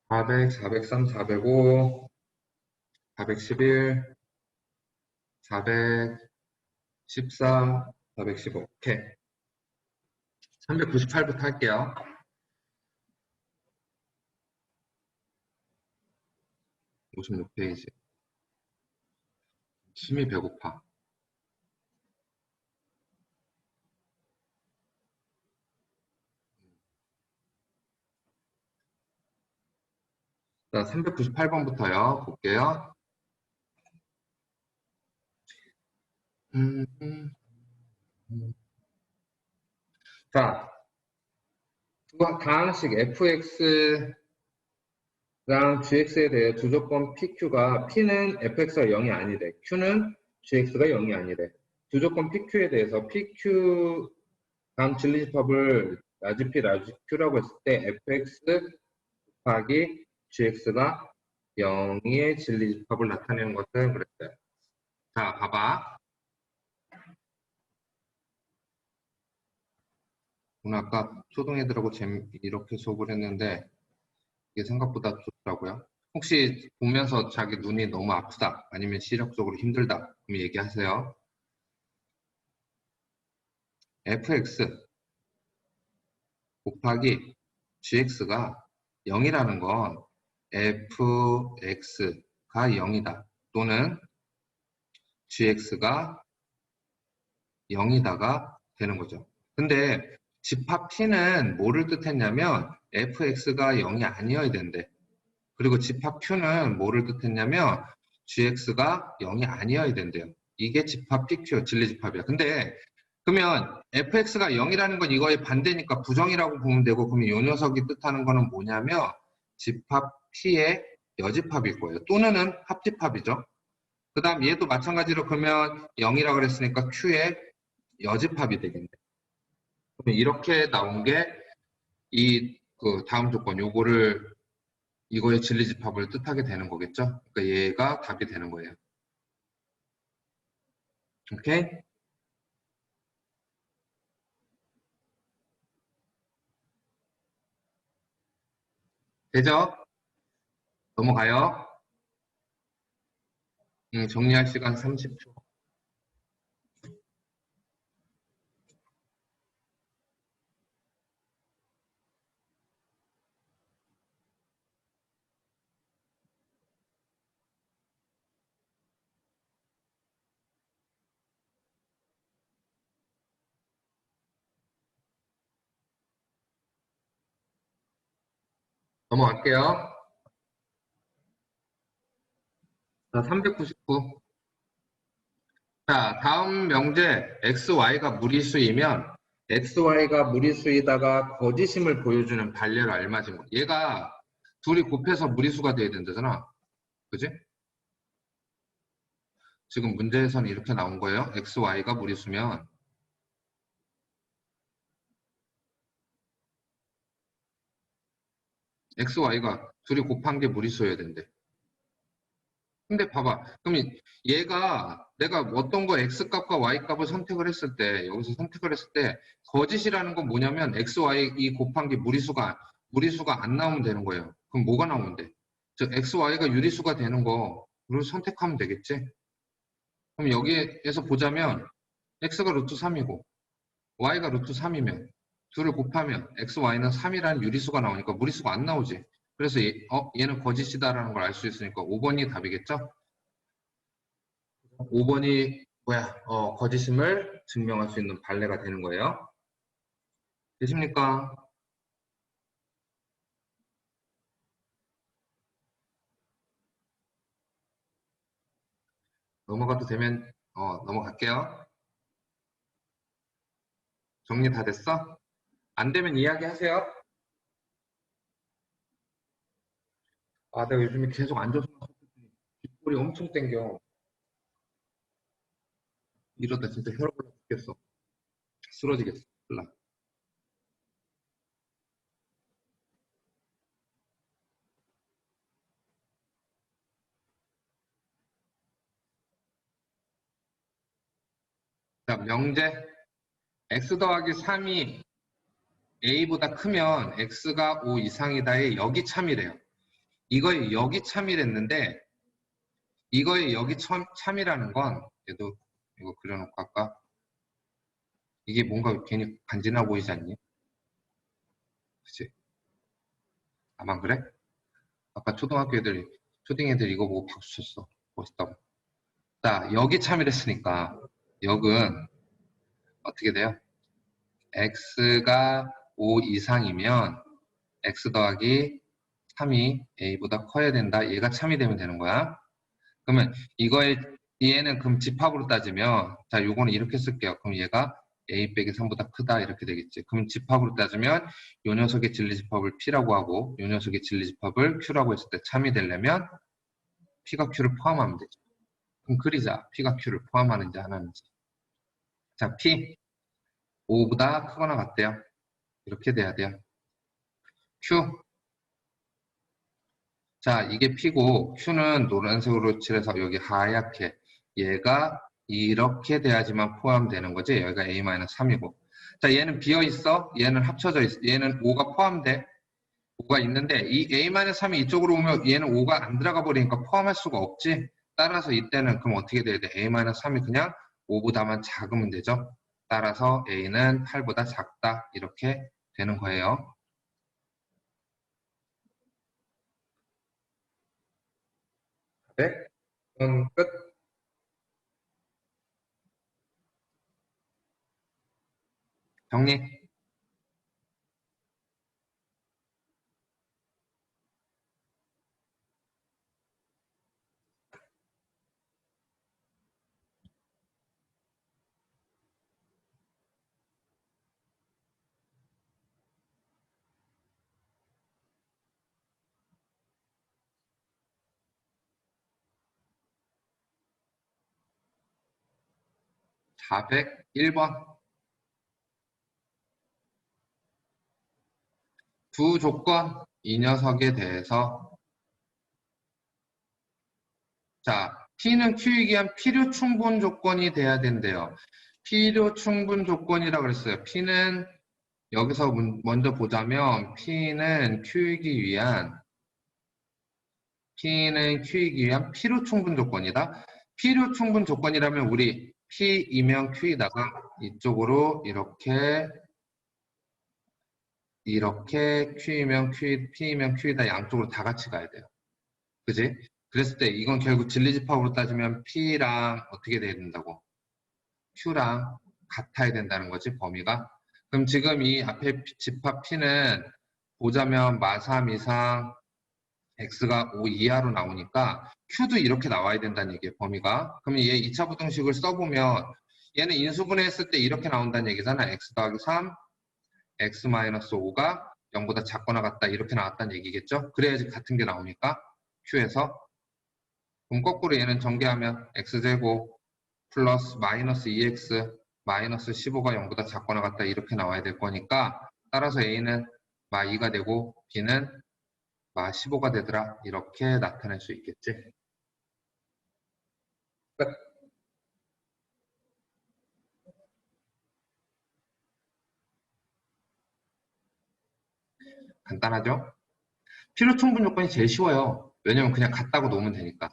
400, 403, 405, 411, 414, 415. 오케이. 398부터 할게요. 56페이지. 심히 배고파. 자, 398번부터요. 볼게요. 자, 다항식 fx랑 gx에 대해 두 조건 pq가 p는 fx가 0이 아니래. q는 gx가 0이 아니래. 두 조건 pq에 대해서 pq 다음 진리집합을 라지 p, 라지 q라고 했을 때 fx 곱하기 gx가 0의 진리집합을 나타내는 것은 그랬어요. 자, 봐봐. 오늘 아까 초등 애들하고 이렇게 수업을 했는데 이게 생각보다 좋더라고요. 혹시 보면서 자기 눈이 너무 아프다 아니면 시력적으로 힘들다 그럼 얘기하세요. fx 곱하기 gx가 0이라는 건 fx가 0이다 또는 gx가 0이다가 되는 거죠. 근데 집합 t는 뭐를 뜻했냐면 fx가 0이 아니어야 된대. 그리고 집합 q는 뭐를 뜻했냐면 gx가 0이 아니어야 된대요. 이게 집합 pq, 진리집합이야. 근데 그러면 fx가 0이라는 건 이거의 반대니까 부정이라고 보면 되고 그러면 이 녀석이 뜻하는 거는 뭐냐면 집합 t의 여집합일 거예요. 또는 합집합이죠. 그 다음 얘도 마찬가지로 그러면 0이라고 그랬으니까 q의 여집합이 되겠네. 그러면 이렇게 나온 게 그 다음 조건 요거를 이거의 진리집합을 뜻하게 되는 거겠죠? 그러니까 얘가 답이 되는 거예요. 오케이? 되죠? 넘어가요. 정리할 시간 30초. 넘어갈게요. 자, 399. 자, 다음 명제 XY가 무리수이면 XY가 무리수이다가 거짓임을 보여주는 반례가 얼마지? 얘가 둘이 곱해서 무리수가 돼야 된다잖아. 그지? 지금 문제에서는 이렇게 나온 거예요. XY가 무리수면 XY가 둘이 곱한 게 무리수여야 된대. 근데 봐봐. 그럼 얘가 내가 어떤 거 X값과 Y값을 선택을 했을 때 여기서 선택을 했을 때 거짓이라는 건 뭐냐면 X, Y 이 곱한 게 무리수가 안 나오면 되는 거예요. 그럼 뭐가 나오면 돼? 즉 X, Y가 유리수가 되는 거를 선택하면 되겠지? 그럼 여기에서 보자면 X가 루트 3이고 Y가 루트 3이면 둘을 곱하면 X, Y는 3이라는 유리수가 나오니까 무리수가 안 나오지. 그래서 얘는 거짓이다라는 걸 알 수 있으니까 5번이 답이겠죠? 5번이 거짓임을 증명할 수 있는 발레가 되는 거예요. 되십니까? 넘어가도 되면 넘어갈게요. 정리 다 됐어? 안 되면 이야기하세요. 아, 내가 요즘에 계속 앉아서 뒷골이 엄청 땡겨. 이러다 진짜 혈압 올라 죽겠어. 쓰러지겠어. 몰라. 자, 명제 x 더하기 3이 a보다 크면 x가 5 이상이다의 여기 참이래요. 이거의 여기 참이랬는데 이거의 여기 참이라는 건 얘도 이거 그려놓고 할까? 이게 뭔가 괜히 간지나 보이지 않니? 그치? 아마 그래? 아까 초등학교 애들이 초딩 애들 이거 보고 박수 쳤어. 멋있다고. 자, 여기 참이랬으니까 역은 어떻게 돼요? x가 5 이상이면 x 더하기 3이 a보다 커야 된다. 얘가 참이 되면 되는 거야. 그러면 이거에 얘는 그럼 집합으로 따지면 자, 요거는 이렇게 쓸게요. 그럼 얘가 a 빼기 3보다 크다 이렇게 되겠지. 그럼 집합으로 따지면 요 녀석의 진리집합을 p라고 하고 요 녀석의 진리집합을 q라고 했을 때 참이 되려면 p가 q를 포함하면 되죠. 그럼 그리자. p가 q를 포함하는지 안 하는지. 자, p 5보다 크거나 같대요. 이렇게 돼야 돼요. q. 자, 이게 p고 q는 노란색으로 칠해서 여기 하얗게 얘가 이렇게 돼야지만 포함되는 거지. 여기가 a-3이고. 자, 얘는 비어 있어. 얘는 합쳐져 있어. 얘는 5가 포함돼. 5가 있는데 이 a-3이 이쪽으로 오면 얘는 5가 안 들어가 버리니까 포함할 수가 없지. 따라서 이때는 그럼 어떻게 돼야 돼? a-3이 그냥 5보다만 작으면 되죠. 따라서 a는 8보다 작다. 이렇게 되는 거예요. 네? 그럼 끝. 정리. 401번. 두 조건, 이 녀석에 대해서. 자, P는 Q이기 위한 필요 충분 조건이 돼야 된대요. 필요 충분 조건이라고 그랬어요. P는 여기서 먼저 보자면 P는 Q이기 위한 필요 충분 조건이다. 필요 충분 조건이라면 우리 P이면 Q이다가 이쪽으로 이렇게 Q이면 Q, P이면 Q이다 양쪽으로 다 같이 가야 돼요. 그지? 그랬을 때 이건 결국 진리집합으로 따지면 P랑 어떻게 돼야 된다고? Q랑 같아야 된다는 거지, 범위가. 그럼 지금 이 앞에 집합 P는 보자면 마3 이상 X가 5 이하로 나오니까 Q도 이렇게 나와야 된다는 얘기예요, 범위가. 그러면 얘 2차 부등식을 써보면 얘는 인수분해 했을 때 이렇게 나온다는 얘기잖아. X 더하기 3, X-5가 0보다 작거나 같다 이렇게 나왔다는 얘기겠죠? 그래야지 같은 게 나오니까 Q에서. 그럼 거꾸로 얘는 전개하면 x제곱 플러스 마이너스 2x 마이너스 15가 0보다 작거나 같다 이렇게 나와야 될 거니까 따라서 a는 마 2가 되고 b는 마 15가 되더라 이렇게 나타낼 수 있겠지. 끝. 간단하죠? 필요 충분 조건이 제일 쉬워요. 왜냐면 그냥 같다고 놓으면 되니까.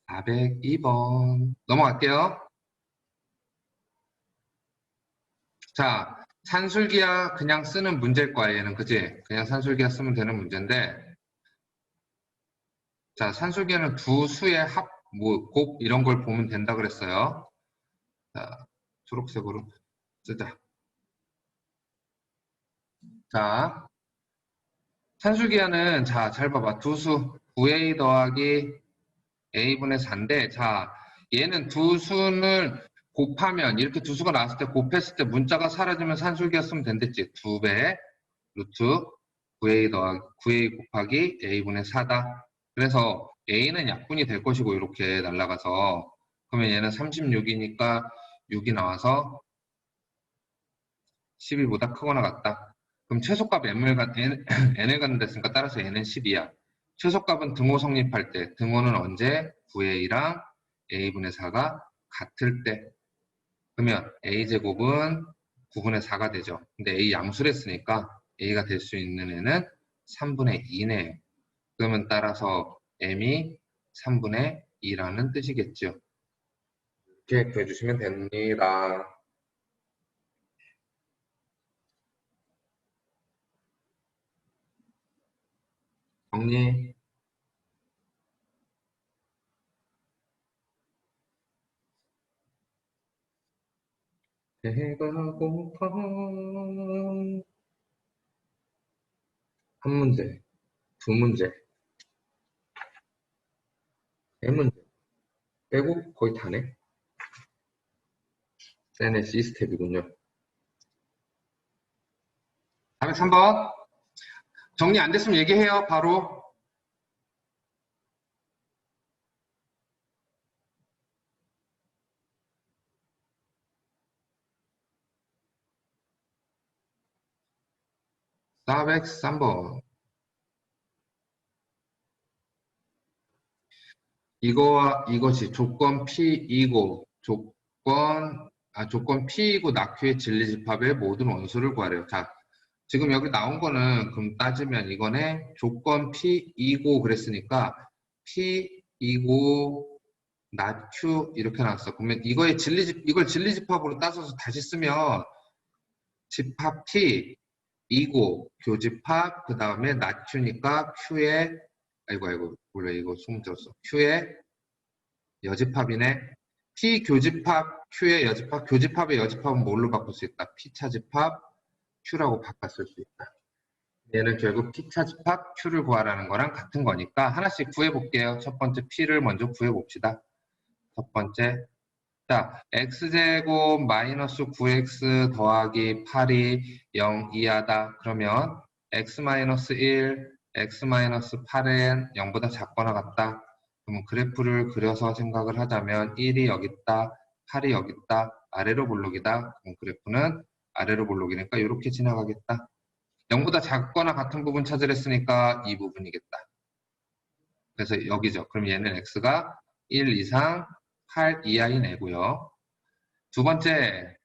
402번 넘어갈게요. 자, 산술기하 그냥 쓰는 문제일 거야, 얘는. 그지? 그냥 산술기하 쓰면 되는 문제인데, 자, 산술기하는 두 수의 합, 곱, 이런 걸 보면 된다 그랬어요. 자, 초록색으로 쓰자. 자, 산술기하는, 자, 잘 봐봐. 두 수, 9a 더하기 a분의 4인데, 자, 얘는 두 수를 곱하면, 이렇게 두 수가 나왔을 때 곱했을 때 문자가 사라지면 산술기하 쓰면 된댔지. 2배 루트 9a 곱하기 a분의 4다. 그래서 a는 약분이 될 것이고 이렇게 날아가서 그러면 얘는 36이니까 6이 나와서 12보다 크거나 같다. 그럼 최소값 n을 갖는 됐으니까 따라서 n은 10이야. 최소값은 등호 성립할 때 등호는 언제? 9a랑 a분의 4가 같을 때. 그러면 a제곱은 9분의 4가 되죠. 근데 a 양수를 했으니까 a가 될 수 있는 애는 3분의 2네요. 그러면 따라서 m이 3분의 2라는 뜻이겠죠. 이렇게 구해주시면 됩니다. 정리. 배가 고파. 한 문제, 두 문제, 세 문제 빼고 거의 다네. 세네 시스템이군요. 403번. 정리 안 됐으면 얘기해요, 바로. (403번) 이거와 이것이 조건 P이고 조건 P이고 낙후의 진리집합의 모든 원소를 구하래요. 자, 지금 여기 나온 거는 그럼 따지면 이거네 조건 P이고 그랬으니까 P이고 낙후 이렇게 나왔어. 그러면 이걸 진리집합으로 따져서 다시 쓰면 집합 P 이고 교집합 그 다음에 낙후니까 Q의 아이고 원래 이거 소문 들었어. Q의 여집합이네. P 교집합 Q의 여집합 교집합의 여집합은 뭘로 바꿀 수 있다? P 차집합 Q라고 바꿨을 수 있다. 얘는 결국 P 차집합 Q를 구하라는 거랑 같은 거니까 하나씩 구해볼게요. 첫 번째 P를 먼저 구해봅시다. 첫 번째 자, x제곱 마이너스 9x 더하기 8이 0 이하다. 그러면 x 마이너스 1, x 마이너스 8은 0보다 작거나 같다. 그러면 그래프를 그려서 생각을 하자면 1이 여기 있다, 8이 여기 있다, 아래로 볼록이다. 그럼 그래프는 아래로 볼록이니까 이렇게 지나가겠다. 0보다 작거나 같은 부분 찾으랬으니까 이 부분이겠다. 그래서 여기죠. 그럼 얘는 x가 1 이상 8 이하인 애고요. 두 번째,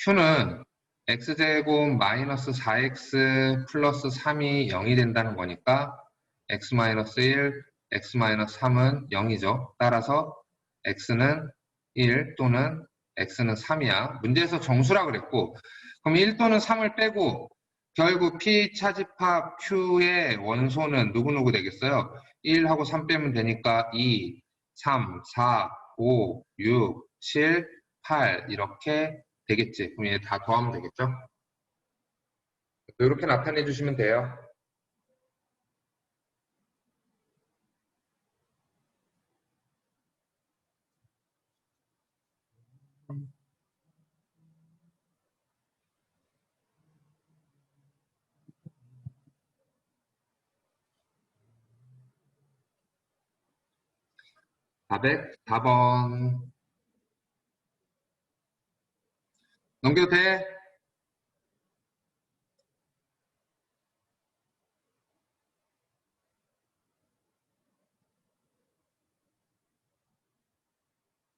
Q는 x제곱 마이너스 4x 플러스 3이 0이 된다는 거니까 x 마이너스 1, x 마이너스 3은 0이죠. 따라서 x는 1 또는 x는 3이야. 문제에서 정수라 그랬고 그럼 1 또는 3을 빼고 결국 P 차집합 Q의 원소는 누구누구 되겠어요? 1하고 3 빼면 되니까 2, 3, 4, 5, 6, 7, 8 이렇게 되겠지. 그럼 얘 다 더하면 되겠죠? 이렇게 나타내 주시면 돼요. (404번) 넘겨도 돼?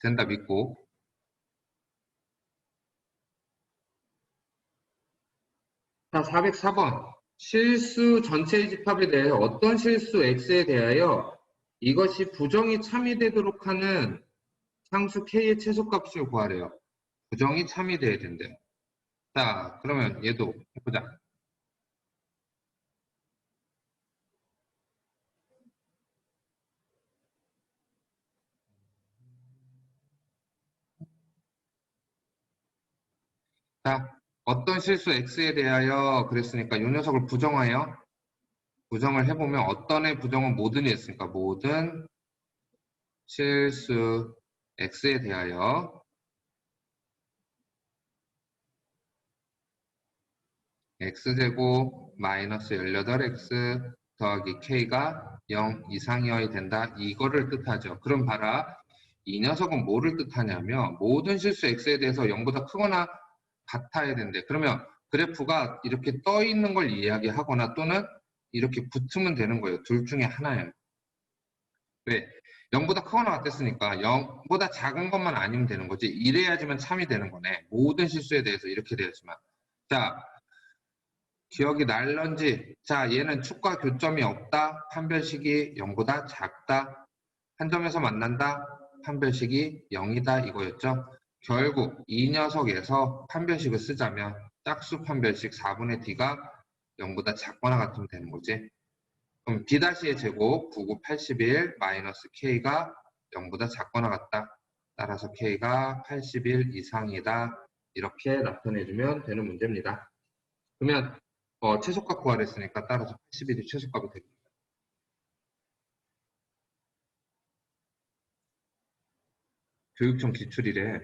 된다 믿고. 자, 404번. 실수 전체의 집합에 대해 어떤 실수 x에 대하여 이것이 부정이 참이되도록 하는 상수 k의 최소값을 구하래요. 부정이 참이돼야 된대요. 자, 그러면 얘도 해보자. 자, 어떤 실수 x에 대하여 그랬으니까 이 녀석을 부정하여 부정을 해보면 어떤 애 부정은 모든이 했으니까 모든 실수 x에 대하여 x제곱 마이너스 18x 더하기 k가 0 이상이어야 된다. 이거를 뜻하죠. 그럼 봐라. 이 녀석은 뭐를 뜻하냐면 모든 실수 x에 대해서 0보다 크거나 같아야 된대. 그러면 그래프가 이렇게 떠 있는 걸 이야기하거나 또는 이렇게 붙으면 되는 거예요. 둘 중에 하나예요. 왜? 0보다 크거나 같았으니까 0보다 작은 것만 아니면 되는 거지. 이래야지만 참이 되는 거네. 모든 실수에 대해서 이렇게 되었지만. 자, 기억이 날런지. 자, 얘는 축과 교점이 없다. 판별식이 0보다 작다. 한 점에서 만난다. 판별식이 0이다. 이거였죠. 결국 이 녀석에서 판별식을 쓰자면 짝수 판별식 4분의 d가 0보다 작거나 같으면 되는 거지. 그럼 b-의 제곱 99, 81 마이너스 k가 0보다 작거나 같다. 따라서 k가 81 이상이다. 이렇게 나타내주면 되는 문제입니다. 그러면 최소값 구하랬으니까 따라서 81이 최소값이 됩니다. 교육청 기출이래.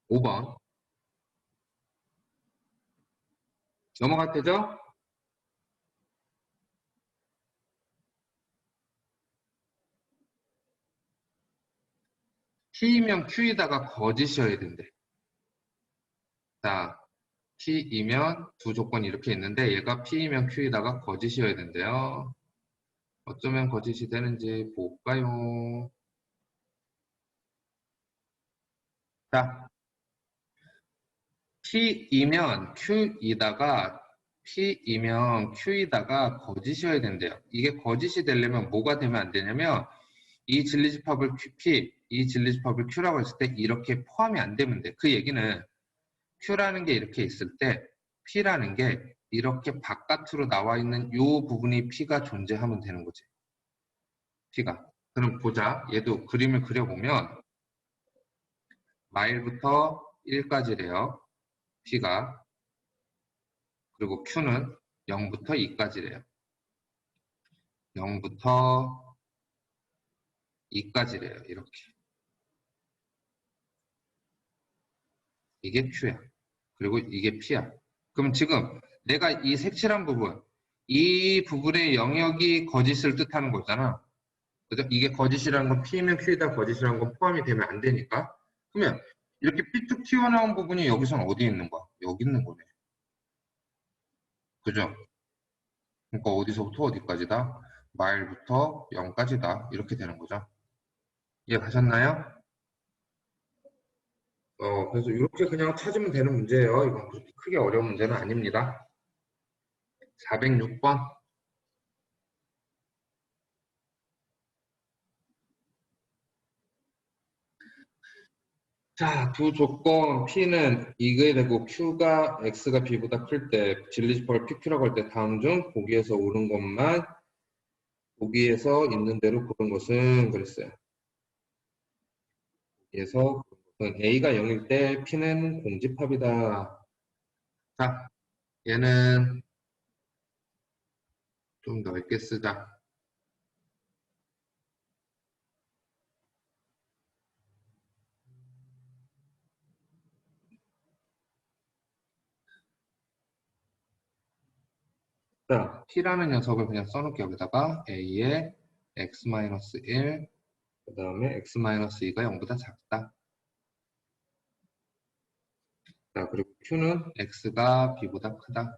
105번. 넘어갈 테죠? T이면 Q이다가 거짓이어야 된대. 자, T이면 두 조건이 이렇게 있는데 얘가 P이면 Q이다가 거짓이어야 된대요. 어쩌면 거짓이 되는지 볼까요? 자, P이면 Q이다가 거짓이어야 된대요. 이게 거짓이 되려면 뭐가 되면 안 되냐면 이 진리집합을 P, 이 진리집합을 Q라고 했을 때 이렇게 포함이 안 되면 돼. 그 얘기는 Q라는 게 이렇게 있을 때 P라는 게 이렇게 바깥으로 나와 있는 이 부분이 P가 존재하면 되는 거지. P가. 그럼 보자. 얘도 그림을 그려보면 마일부터 1까지래요. P가. 그리고 Q는 0부터 2까지래요. 0부터 2까지래요. 이렇게. 이게 Q야. 그리고 이게 P야. 그럼 지금 내가 이 색칠한 부분, 이 부분의 영역이 거짓을 뜻하는 거잖아. 그죠? 이게 거짓이라는 건 P면 Q이다 거짓이라는 건 포함이 되면 안 되니까. 그러면 이렇게 삐쭉 튀어나온 부분이 여기서는 어디에 있는 거야? 여기 있는 거네. 그죠? 그러니까 어디서부터 어디까지다? 마일부터 0까지다. 이렇게 되는 거죠. 이해 가셨나요? 그래서 이렇게 그냥 찾으면 되는 문제예요. 이건 그렇게 크게 어려운 문제는 아닙니다. 406번. 자, 두 조건 P는 이게 되고 Q가 X가 B보다 클 때 진리집합을 PQ라고 할 때 다음 중 보기에서 옳은 것만 보기에서 있는 대로 고른 것은 그랬어요. 보기에서 고른 것은 A가 0일 때 P는 공집합이다. 자, 얘는 좀 넓게 쓰자. 자, P라는 녀석을 그냥 써놓을게 여기다가 A의 X-1, 그 다음에 X-2가 0보다 작다. 자, 그리고 Q는 X가 B보다 크다.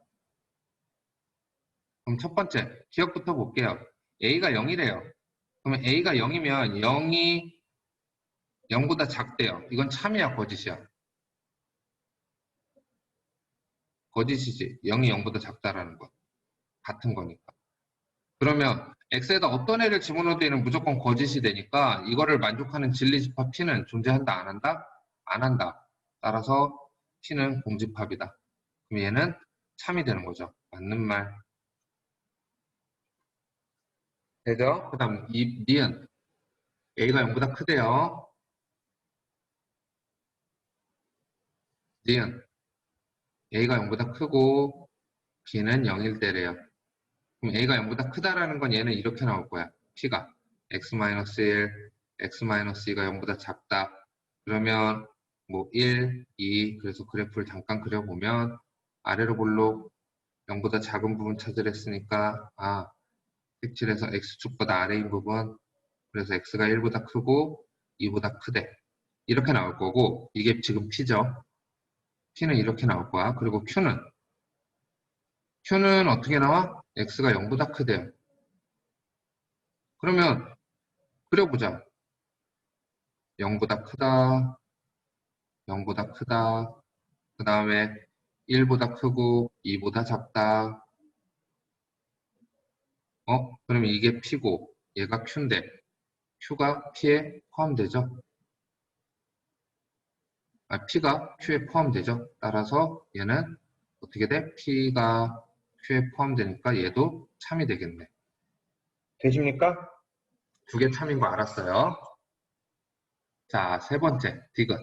그럼 첫 번째, 기억부터 볼게요. A가 0이래요. 그러면 A가 0이면 0이 0보다 작대요. 이건 참이야, 거짓이야? 거짓이지. 0이 0보다 작다라는 건. 같은 거니까. 그러면 X에다 어떤 애를 집어넣어도 얘는 무조건 거짓이 되니까 이거를 만족하는 진리집합 P는 존재한다, 안 한다? 안 한다. 따라서 P는 공집합이다. 그럼 얘는 참이 되는 거죠. 맞는 말. 되죠? 그 다음 니은. A가 0보다 크대요. 니은. A가 0보다 크고 B는 0일 때래요. 그럼 A가 0보다 크다라는 건 얘는 이렇게 나올 거야. P가 X-1, X-2가 0보다 작다. 그러면 뭐 1, 2, 그래서 그래프를 잠깐 그려보면 아래로 볼록 0보다 작은 부분 찾으랬으니까 색칠해서 X축보다 아래인 부분, 그래서 X가 1보다 크고 2보다 크대. 이렇게 나올 거고 이게 지금 P죠. P는 이렇게 나올 거야. 그리고 Q는 Q는 어떻게 나와? X가 0보다 크대요. 그러면 그려보자. 0보다 크다, 0보다 크다, 그 다음에 1보다 크고 2보다 작다. 그러면 이게 P고 얘가 Q인데 Q가 P에 포함되죠? P가 Q에 포함되죠? 따라서 얘는 어떻게 돼? P가 Q에 포함되니까 얘도 참이 되겠네. 되십니까? 두 개 참인 거 알았어요. 자, 세 번째, 디귿.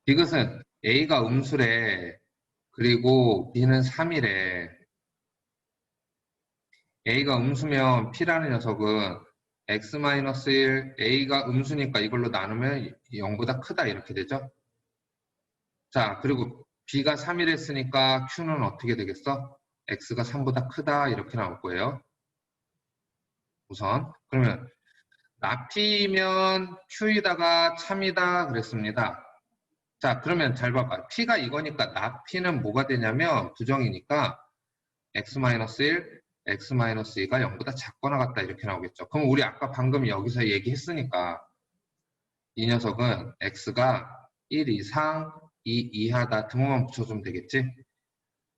디귿은 A가 음수래. 그리고 B는 3이래. A가 음수면 P라는 녀석은 x-1, A가 음수니까 이걸로 나누면 0보다 크다 이렇게 되죠. 자, 그리고 B가 3이랬으니까 Q는 어떻게 되겠어? X가 3보다 크다 이렇게 나올 거예요. 우선 그러면 나P면 Q이다가 참이다 그랬습니다. 자, 그러면 잘 봐봐. P가 이거니까 나P는 뭐가 되냐면 부정이니까 x-1, x-2가 0보다 작거나 같다 이렇게 나오겠죠. 그럼 우리 아까 방금 여기서 얘기했으니까 이 녀석은 x가 1 이상, 2 이하다 등호만 붙여주면 되겠지?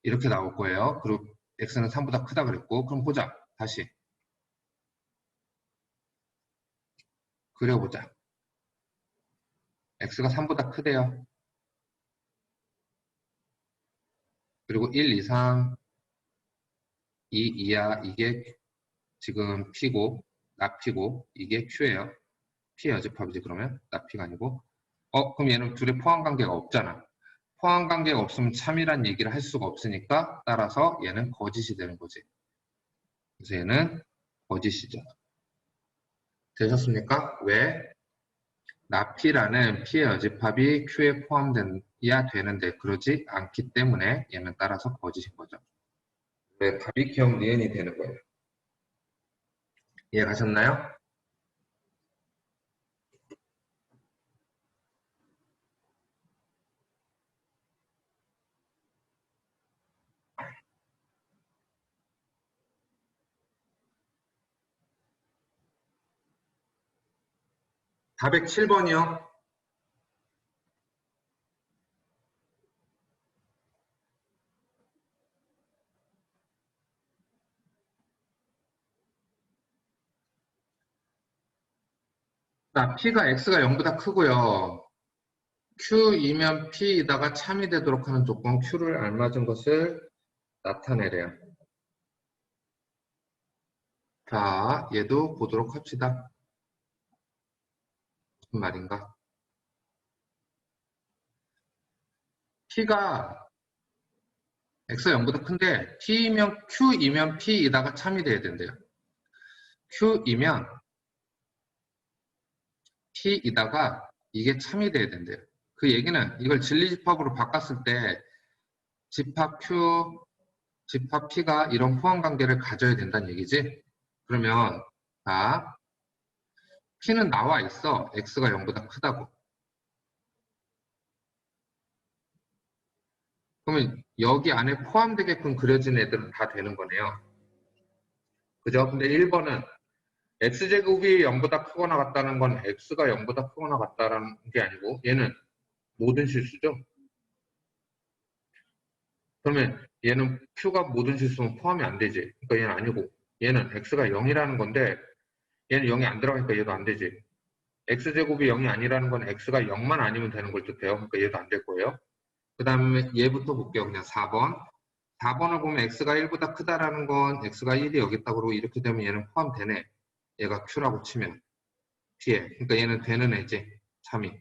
이렇게 나올 거예요. 그리고 x는 3보다 크다 그랬고 그럼 보자. 다시 그려보자. x가 3보다 크대요. 그리고 1 이상, 2 이하 이게 지금 P고 나P고 이게 Q예요. P 여집합이지 그러면 나P가 아니고 그럼 얘는 둘의 포함관계가 없잖아. 포함관계가 없으면 참이란 얘기를 할 수가 없으니까 따라서 얘는 거짓이 되는 거지. 그래서 얘는 거짓이죠. 되셨습니까? 왜? 나P라는 P의 여집합이 Q에 포함돼야 되는데 그러지 않기 때문에 얘는 따라서 거짓인 거죠. 왜? 답이 기억 니은이 되는 거예요. 이해가셨나요? 답 107번이요. 자, P가 X가 0보다 크고요. Q이면 P이다가 참이 되도록 하는 조건 Q를 알맞은 것을 나타내래요. 자, 얘도 보도록 합시다. 무슨 말인가? P가 X가 0보다 큰데 Q이면 P이다가 참이 돼야 된대요. Q이면 P이다가 이게 참이 돼야 된대요. 그 얘기는 이걸 진리집합으로 바꿨을 때 집합 Q, 집합 P가 이런 포함관계를 가져야 된다는 얘기지. 그러면 자, P는 나와 있어. X가 0보다 크다고. 그러면 여기 안에 포함되게끔 그려진 애들은 다 되는 거네요. 그죠? 근데 1번은 X제곱이 0보다 크거나 같다는 건 X가 0보다 크거나 같다는 게 아니고 얘는 모든 실수죠? 그러면 얘는 Q가 모든 실수면 포함이 안 되지. 그러니까 얘는 아니고 얘는 X가 0이라는 건데 얘는 0이 안 들어가니까 얘도 안 되지. X제곱이 0이 아니라는 건 X가 0만 아니면 되는 걸 뜻해요. 그러니까 얘도 안 될 거예요. 그 다음에 얘부터 볼게요. 그냥 4번. 4번을 보면 X가 1보다 크다라는 건 X가 1이 여기 있다고 그러고 이렇게 되면 얘는 포함되네. 얘가 Q라고 치면 P에. 그러니까 얘는 되는 애지. 참이.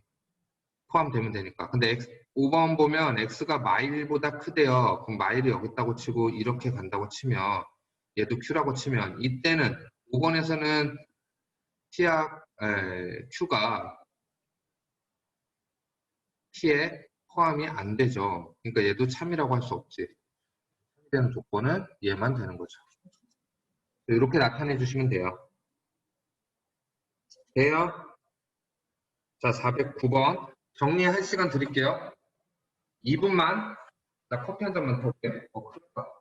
포함되면 되니까. 근데 5번 보면 X가 마일보다 크대요. 그럼 마일이 여기 있다고 치고 이렇게 간다고 치면 얘도 Q라고 치면 이때는 5번에서는 Q가 P에 포함이 안 되죠. 그러니까 얘도 참이라고 할 수 없지. 되는 조건은 얘만 되는 거죠. 이렇게 나타내 주시면 돼요. 돼요? 자, 409번. 정리할 시간 드릴게요. 2분만. 나 커피 한 잔만 타올게. 그럴까?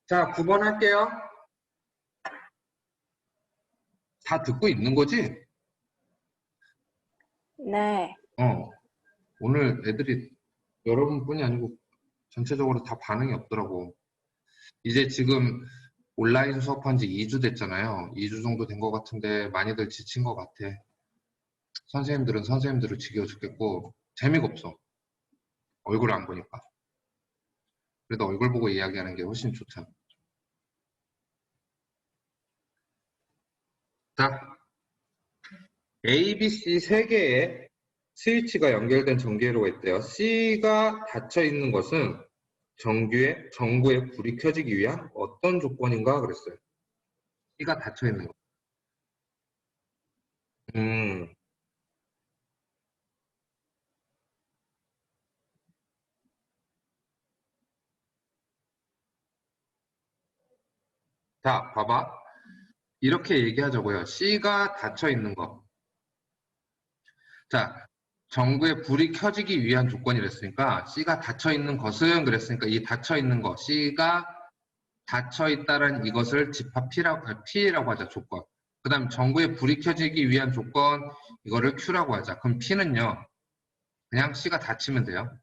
자, 9번 할게요. 다 듣고 있는 거지? 네. 오늘 애들이 여러분뿐이 아니고 전체적으로 다 반응이 없더라고. 이제 지금 온라인 수업한 지 2주 됐잖아요. 2주 정도 된 것 같은데 많이들 지친 것 같아. 선생님들은 선생님들을 지겨워 죽겠고 재미가 없어. 얼굴을 안 보니까. 그래도 얼굴 보고 이야기하는 게 훨씬 좋잖아. 자, A, B, C 세 개의 스위치가 연결된 전기회로가 있대요. C가 닫혀 있는 것은 전구에 불이 켜지기 위한 어떤 조건인가 그랬어요. C가 닫혀 있는 거. 음, 자, 봐봐. 이렇게 얘기하자고요. C가 닫혀 있는 거. 자, 전구에 불이 켜지기 위한 조건이랬으니까 C가 닫혀 있는 것은 그랬으니까 이 닫혀 있는 거 C가 닫혀 있다는 이것을 집합 P라고 하자, 조건. 그 다음 전구에 불이 켜지기 위한 조건 이거를 Q라고 하자. 그럼 P는요. 그냥 C가 닫히면 돼요.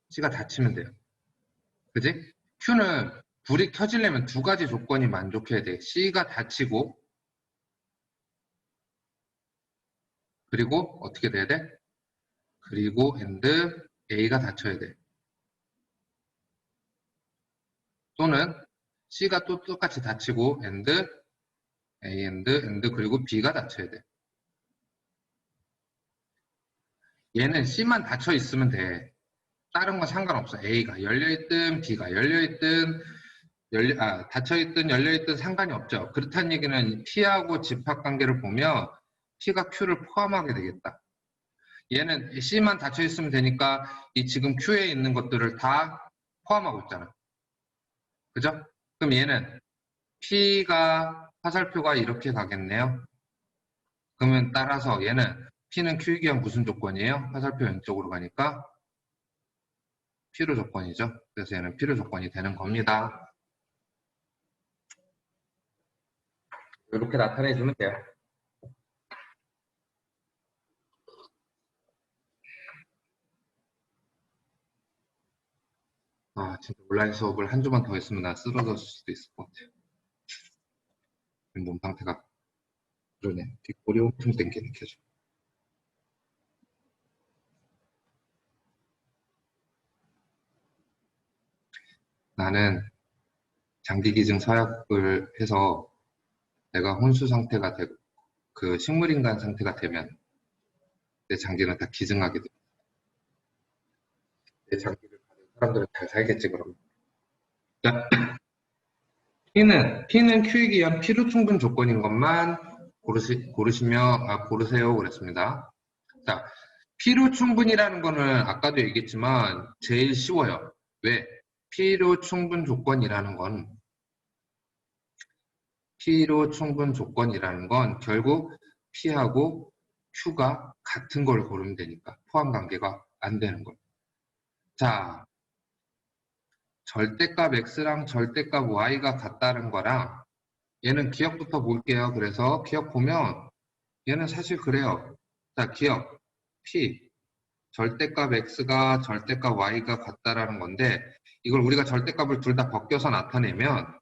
C가 닫히면 돼요. 그지? Q는 불이 켜지려면 두 가지 조건이 만족해야 돼. C가 닫히고 그리고 어떻게 돼야 돼? 그리고 and A가 닫혀야 돼. 또는 C가 또 똑같이 닫히고 and A and 그리고 B가 닫혀야 돼. 얘는 C만 닫혀 있으면 돼. 다른 건 상관없어. A가 열려있든 B가 열려있든 닫혀있든 열려있든 상관이 없죠. 그렇다는 얘기는 P하고 집합관계를 보면 P가 Q를 포함하게 되겠다. 얘는 C만 닫혀있으면 되니까 이 지금 Q에 있는 것들을 다 포함하고 있잖아. 그죠? 그럼 얘는 P가 화살표가 이렇게 가겠네요. 그러면 따라서 얘는 P는 Q이기 위한 무슨 조건이에요? 화살표 왼쪽으로 가니까 필요 조건이죠. 그래서 얘는 필요 조건이 되는 겁니다. 이렇게 나타내주면 돼요. 진짜 온라인 수업을 한 주만 더 했으면 나 쓰러졌을 수도 있을 것 같아요. 몸 상태가 그러네. 뒷골이 엄청 땡기는 계속. 나는 장기기증 서약을 해서 내가 혼수 상태가 되고 그 식물인간 상태가 되면 내 장기는 다 기증하게 돼. 내 장기를 가진 사람들은 잘 살겠지 그러면. 자, P는 Q이기 위한 필요 충분 조건인 것만 고르세요 그랬습니다. 자, 필요 충분이라는 거는 아까도 얘기했지만 제일 쉬워요. 왜? 필요 충분 조건이라는 건 결국 P하고 Q가 같은 걸 고르면 되니까 포함 관계가 안 되는 거예요. 자, 절대값 X랑 절대값 Y가 같다는 거랑 얘는 기억부터 볼게요. 그래서 기억 보면 얘는 사실 그래요. 자, 기억. P. 절대값 X가 절대값 Y가 같다라는 건데, 이걸 우리가 절대값을 둘 다 벗겨서 나타내면,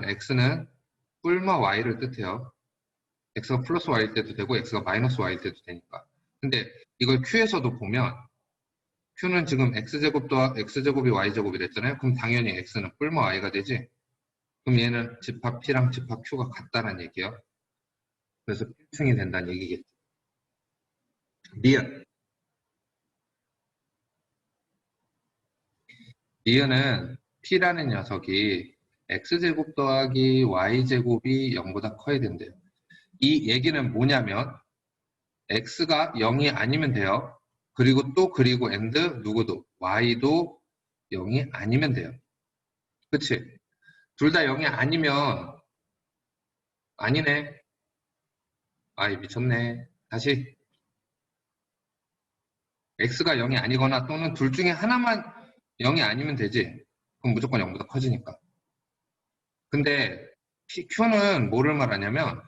X는 뿔마 Y를 뜻해요. X가 플러스 Y일 때도 되고, X가 마이너스 Y일 때도 되니까. 근데 이걸 Q에서도 보면, Q는 지금 X제곱이 Y제곱이 됐잖아요. 그럼 당연히 X는 뿔마 Y가 되지. 그럼 얘는 집합 P랑 집합 Q가 같다는 얘기예요. 그래서 필충이 된다는 얘기겠죠. 니은. 니은은 P라는 녀석이 X제곱 더하기 Y제곱이 0보다 커야 된대요. 이 얘기는 뭐냐면 X가 0이 아니면 돼요. 그리고 and 누구도 Y도 0이 아니면 돼요. 그치? 둘 다 0이 아니면 아니네. 아이 미쳤네. 다시 X가 0이 아니거나 또는 둘 중에 하나만 0이 아니면 되지. 그럼 무조건 0보다 커지니까. 근데 Q는 뭐를 말하냐면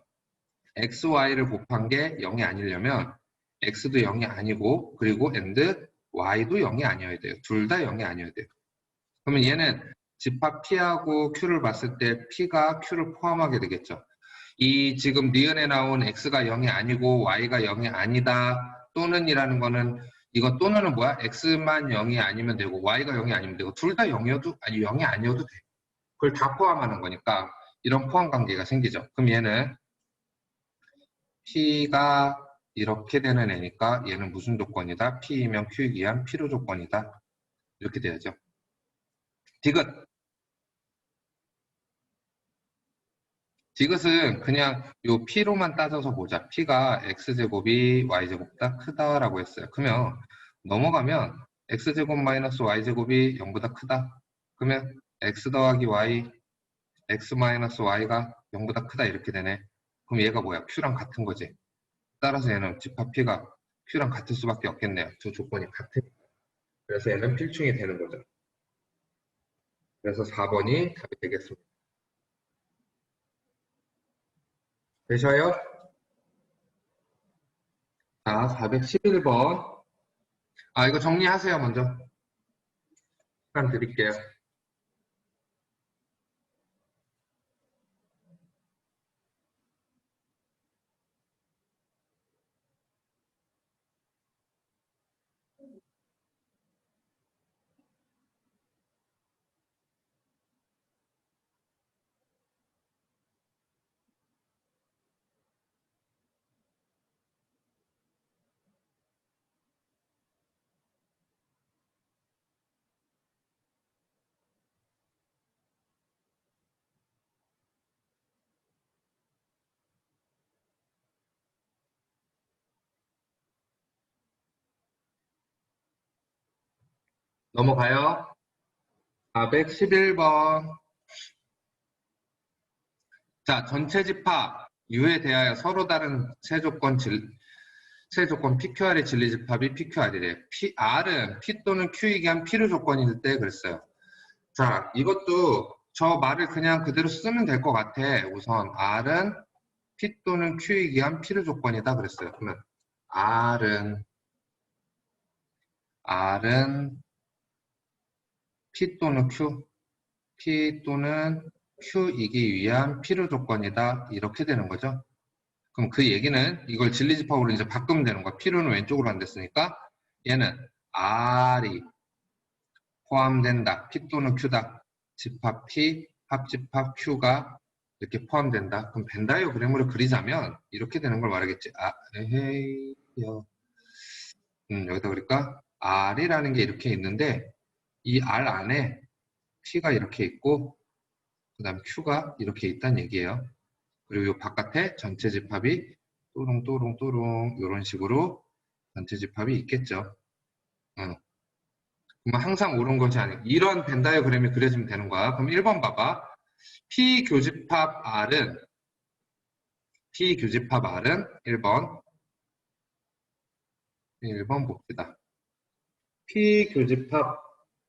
X, Y를 곱한 게 0이 아니려면 X도 0이 아니고 그리고 and Y도 0이 아니어야 돼요. 둘 다 0이 아니어야 돼요. 그러면 얘는 집합 P하고 Q를 봤을 때 P가 Q를 포함하게 되겠죠. 이 지금 니은에 나온 X가 0이 아니고 Y가 0이 아니다 또는 이라는 거는 이거 또는은 뭐야? X만 0이 아니면 되고 Y가 0이 아니면 되고 둘 다 0이어도 아니 0이 아니어도 돼. 그걸 다 포함하는 거니까 이런 포함 관계가 생기죠. 그럼 얘는 P가 이렇게 되는 애니까 얘는 무슨 조건이다? P이면 Q이기한 필요 조건이다. 이렇게 돼야죠. 디귿. 디귿은 그냥 요 P로만 따져서 보자. P가 X제곱이 Y제곱보다 크다라고 했어요. 그러면 넘어가면 X제곱 마이너스 Y제곱이 0보다 크다. 그러면 X 더하기 Y, X 마이너스 Y가 0보다 크다 이렇게 되네. 그럼 얘가 뭐야? Q랑 같은 거지. 따라서 얘는 집합 P가 Q랑 같을 수밖에 없겠네요. 저 조건이 같으니까. 그래서 얘는 필충이 되는 거죠. 그래서 4번이 답이 되겠습니다. 되셔요? 자, 411번. 아, 이거 정리하세요, 먼저. 시간 드릴게요. 넘어가요. 411번. 자, 전체 집합 U에 대하여 서로 다른 세조건 PQR의 진리집합이 PQR이래요. R은 P 또는 Q이기 한 필요 조건일 때 그랬어요. 자, 이것도 저 말을 그냥 그대로 쓰면 될 것 같아. 우선 R은 P 또는 Q이기 한 필요 조건이다 그랬어요. 그러면 R은 P 또는 Q, P 또는 Q이기 위한 필요 조건이다. 이렇게 되는 거죠. 그럼 그 얘기는 이걸 진리집합으로 이제 바꾸면 되는 거야. P로는 왼쪽으로 안 됐으니까 얘는 R이 포함된다. P 또는 Q다. 집합 P, 합집합 Q가 이렇게 포함된다. 그럼 벤 다이어그램으로 그리자면 이렇게 되는 걸 말하겠지. 에헤이요. 여기다 그릴까? R이라는 게 이렇게 있는데 이 R 안에 P가 이렇게 있고 그 다음 Q가 이렇게 있다는 얘기예요. 그리고 이 바깥에 전체 집합이 또롱또롱또롱 이런 식으로 전체 집합이 있겠죠. 그럼 항상 옳은 것이 아니고 이런 벤 다이어그램이 그려지면 되는 거야. 그럼 1번 봐봐. P교집합 R은 1번 봅시다. P교집합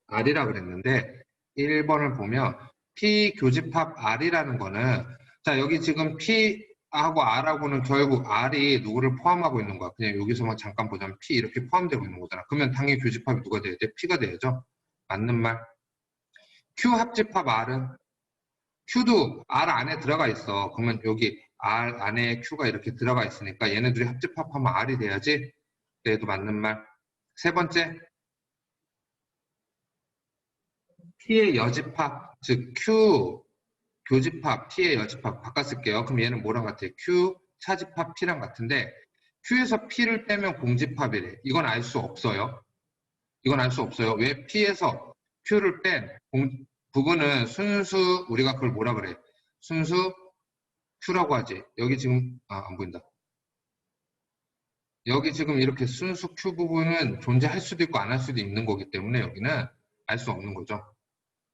R이라 그랬는데 1번을 보면 P교집합 R이라는 거는 자, 여기 지금 P하고 R하고는 결국 R이 누구를 포함하고 있는 거야. 그냥 여기서만 잠깐 보자면 P 이렇게 포함되고 있는 거잖아. 그러면 당연히 교집합이 누가 돼야 돼? P가 돼야죠. 맞는 말. Q 합집합 R은? Q도 R 안에 들어가 있어. 그러면 여기 R 안에 Q가 이렇게 들어가 있으니까 얘네들이 합집합하면 R이 돼야지. 얘도 맞는 말. 세 번째, P의 여집합, 즉 Q 교집합, P의 여집합 바꿔 쓸게요. 그럼 얘는 뭐랑 같아요? Q 차집합 P랑 같은데 Q에서 P를 빼면 공집합이래. 이건 알 수 없어요. 이건 알 수 없어요. 왜 P에서 Q를 뺀 부분은 순수, 우리가 그걸 뭐라 그래? 순수 Q라고 하지. 여기 지금, 안 보인다. 여기 지금 이렇게 순수 Q 부분은 존재할 수도 있고 안 할 수도 있는 거기 때문에 여기는 알 수 없는 거죠.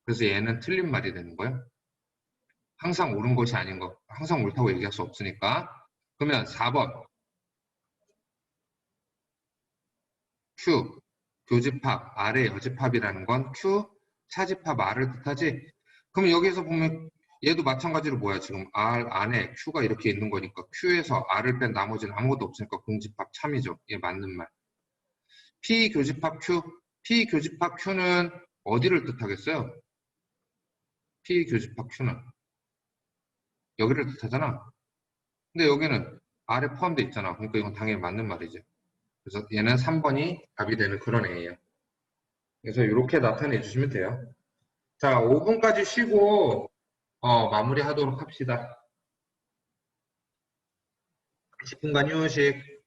그래서 얘는 틀린 말이 되는 거예요. 항상 옳은 것이 아닌 거. 항상 옳다고 얘기할 수 없으니까. 그러면 4번. Q. 교집합, R의 여집합이라는 건 Q, 차집합 R을 뜻하지? 그럼 여기서 보면 얘도 마찬가지로 뭐야? 지금 R 안에 Q가 이렇게 있는 거니까 Q에서 R을 뺀 나머지는 아무것도 없으니까 공집합 참이죠. 이게 맞는 말. P 교집합 Q. P 교집합 Q는 어디를 뜻하겠어요? P 교집합 Q는 여기를 뜻하잖아. 근데 여기는 R에 포함되어 있잖아. 그러니까 이건 당연히 맞는 말이지. 그래서 얘는 3번이 답이 되는 그런 애예요. 그래서 이렇게 나타내 주시면 돼요. 자, 5분까지 쉬고 마무리하도록 합시다. 10분간 휴식.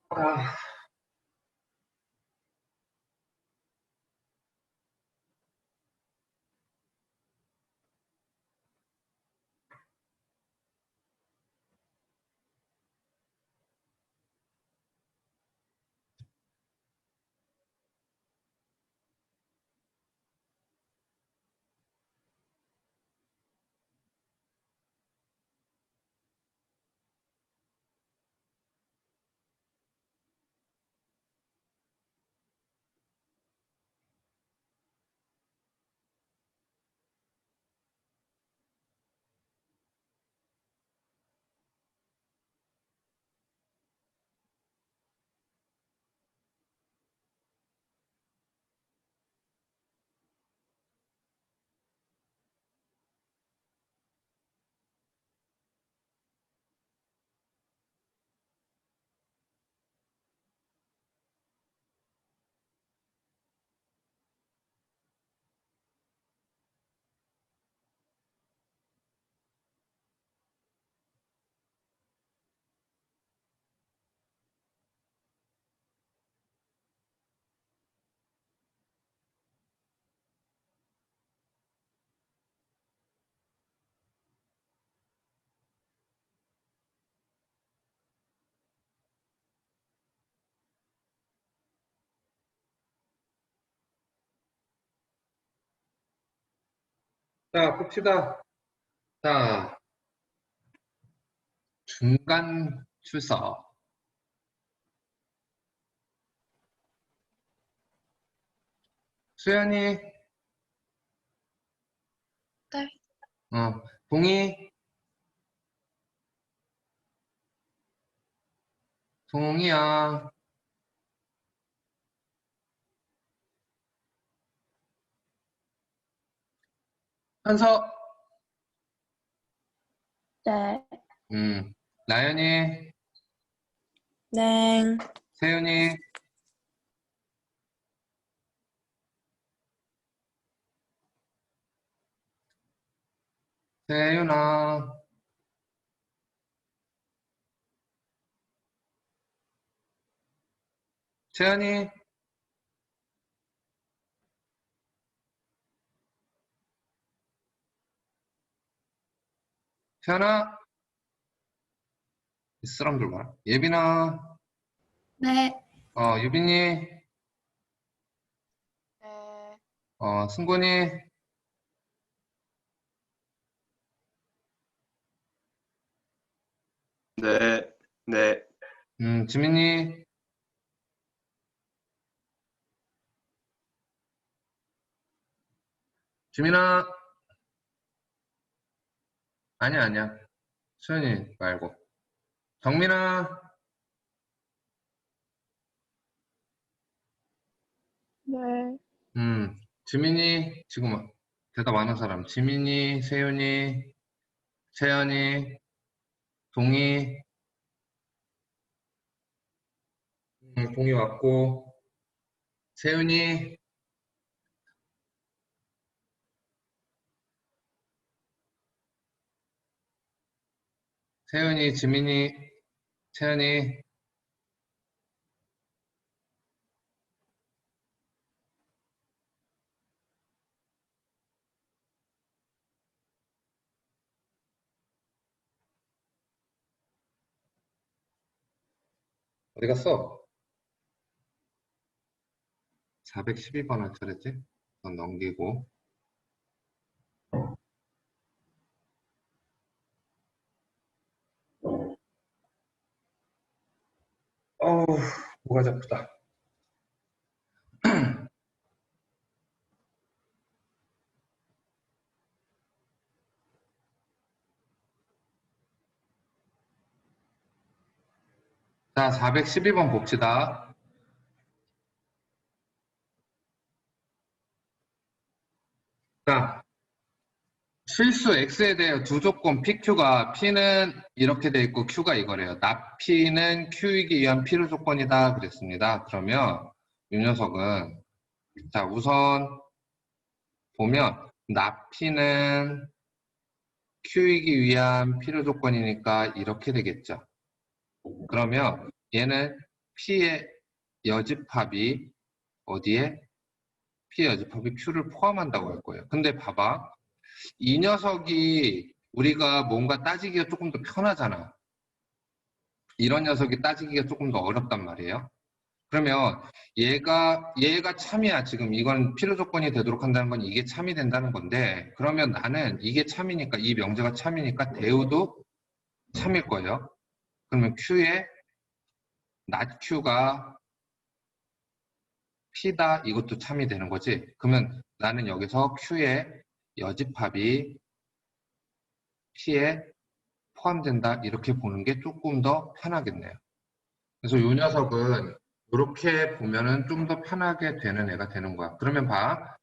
아, 자, 봅시다. 자, 중간 추서. 수연이, 네. 동희, 동희야. 현서, 네. 나연이, 네. 세윤이, 세윤아, 채연이, 채연아, 이 사람들 봐라. 예빈아, 네. 유빈이, 네. 승곤이, 네, 네, 지민이, 지민아, 아니야, 아니야. 수연이 말고. 정민아, 네. 지민이, 지금 대답 안 한 사람. 지민이, 세윤이, 채연이, 동희, 동희 왔고, 세윤이, 세윤이, 지민이, 채연이, 어디 갔어? 412번 할 차례지? 넌 넘기고. 어우, 뭐가 아프다. 자, 412번 봅시다. 자, 실수 X에 대해 두 조건 PQ가 P는 이렇게 돼 있고 Q가 이거래요. 납 P는 Q이기 위한 필요 조건이다 그랬습니다. 그러면 이 녀석은 자 우선 보면 납 P는 Q이기 위한 필요 조건이니까 이렇게 되겠죠. 그러면 얘는 P의 여집합이 어디에? P의 여집합이 Q를 포함한다고 할 거예요. 근데 봐봐. 이 녀석이 우리가 뭔가 따지기가 조금 더 편하잖아. 이런 녀석이 따지기가 조금 더 어렵단 말이에요. 그러면 얘가 참이야. 지금 이건 필요 조건이 되도록 한다는 건 이게 참이 된다는 건데, 그러면 나는 이게 참이니까, 이 명제가 참이니까 대우도 참일 거예요. 그러면 Q에 not Q가 P다, 이것도 참이 되는 거지. 그러면 나는 여기서 Q의 여집합이 P에 포함된다, 이렇게 보는 게 조금 더 편하겠네요. 그래서 이 녀석은 이렇게 보면은 좀 더 편하게 되는 애가 되는 거야. 그러면 봐.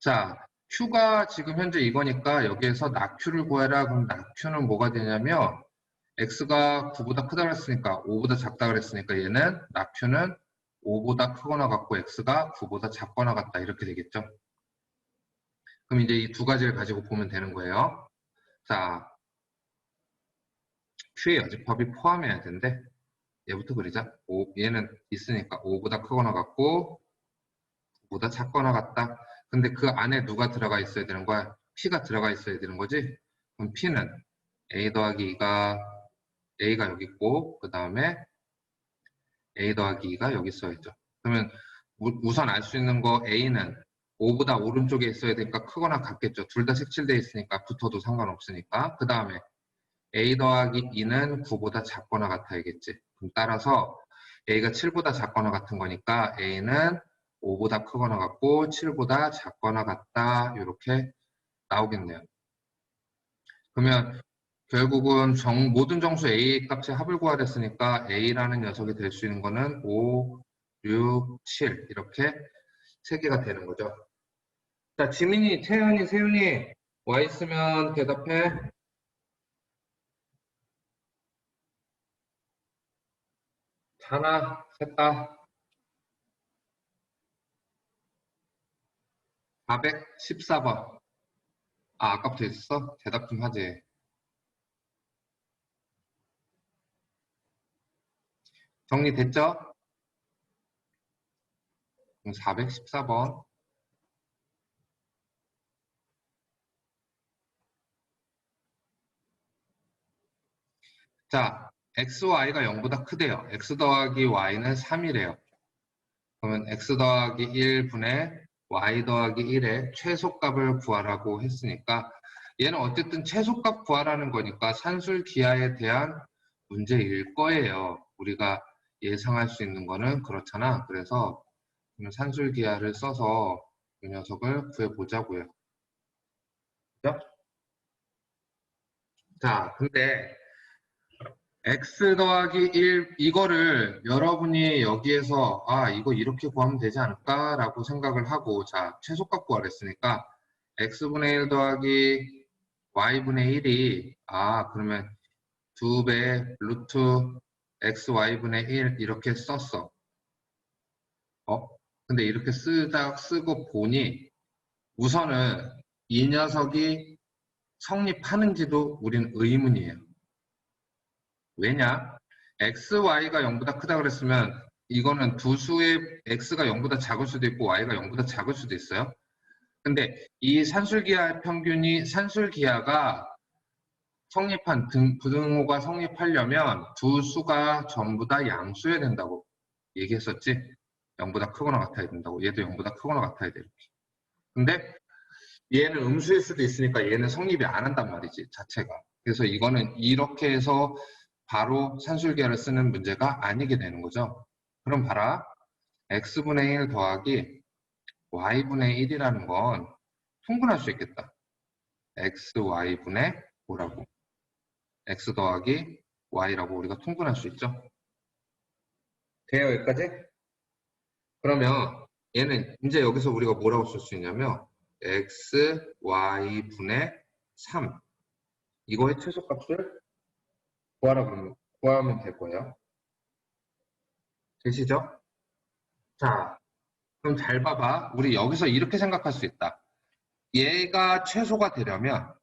자, Q가 지금 현재 이거니까 여기에서 낙Q를 구해라. 그럼 낙Q는 뭐가 되냐면 X가 9보다 크다고 했으니까 5보다 작다고 했으니까 얘는 낙Q는 5보다 크거나 같고 X가 9보다 작거나 같다, 이렇게 되겠죠. 그럼 이제 이 두 가지를 가지고 보면 되는 거예요. 자, Q의 여집합이 포함해야 되는데 얘부터 그리자. 얘는 있으니까 5보다 크거나 같고 9보다 작거나 같다. 근데 그 안에 누가 들어가 있어야 되는 거야? P가 들어가 있어야 되는 거지? 그럼 P는 A 더하기 2가 A가 여기 있고, 그 다음에 A 더하기 2가 여기 있어야죠. 그러면 우선 알 수 있는 거 A는 5보다 오른쪽에 있어야 되니까 크거나 같겠죠. 둘 다 색칠되어 있으니까 붙어도 상관없으니까. 그 다음에 A 더하기 2는 9보다 작거나 같아야겠지. 그럼 따라서 A가 7보다 작거나 같은 거니까 A는 5보다 크거나 같고 7보다 작거나 같다, 이렇게 나오겠네요. 그러면 결국은 모든 정수 A 값의 합을 구하랬으니까 A라는 녀석이 될 수 있는 거는 5, 6, 7 이렇게 3개가 되는 거죠. 자, 지민이, 태연이, 세윤이 와 있으면 대답해. 하나, 셋 다. 414번. 아, 아까부터 있었어? 대답 좀 하지. 정리됐죠? 그럼 414번. 자, xy가 0보다 크대요. x 더하기 y는 3이래요. 그러면 x 더하기 1분의 y 더하기 1의 최소값을 구하라고 했으니까 얘는 어쨌든 최소값 구하라는 거니까 산술기하에 대한 문제일 거예요. 우리가 예상할 수 있는 거는 그렇잖아. 그래서 산술기하를 써서 이 녀석을 구해보자고요. 그죠? 자, 근데 x 더하기 1 이거를 여러분이 여기에서 이거 이렇게 구하면 되지 않을까 라고 생각을 하고, 자, 최소값 구하랬으니까 x분의 1 더하기 y분의 1이 그러면 2배 루트 xy분의 1 이렇게 썼어. 근데 이렇게 쓰고 보니 우선은 이 녀석이 성립하는지도 우린 의문이에요. 왜냐? xy가 0보다 크다 그랬으면 이거는 두 수의 x가 0보다 작을 수도 있고 y가 0보다 작을 수도 있어요. 근데 이 산술기하 평균이, 산술기하가 성립한 부등호가 성립하려면 두 수가 전부 다 양수여야 된다고 얘기했었지. 0보다 크거나 같아야 된다고. 얘도 0보다 크거나 같아야 돼, 이렇게. 근데 얘는 음수일 수도 있으니까 얘는 성립이 안 한단 말이지, 자체가. 그래서 이거는 이렇게 해서 바로 산술기하를 쓰는 문제가 아니게 되는 거죠. 그럼 봐라. x분의 1 더하기 y분의 1이라는 건 통분할 수 있겠다. xy분의 뭐라고? x 더하기 y라고 우리가 통분할 수 있죠. 돼요, 여기까지? 그러면 얘는 이제 여기서 우리가 뭐라고 쓸 수 있냐면 x, y분의 3 이거의 최소값을 구하면 될 거예요. 되시죠? 자, 그럼 잘 봐봐. 우리 여기서 이렇게 생각할 수 있다. 얘가 최소가 되려면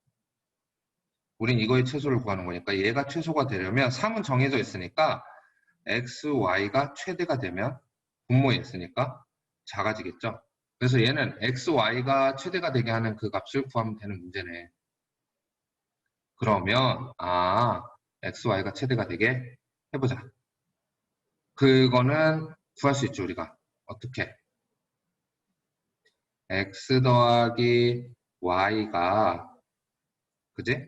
우린 이거의 최소를 구하는 거니까 얘가 최소가 되려면 3은 정해져 있으니까 xy가 최대가 되면 분모에 있으니까 작아지겠죠. 그래서 얘는 xy가 최대가 되게 하는 그 값을 구하면 되는 문제네. 그러면 xy가 최대가 되게 해보자. 그거는 구할 수 있죠, 우리가. 어떻게? x 더하기 y가 그지?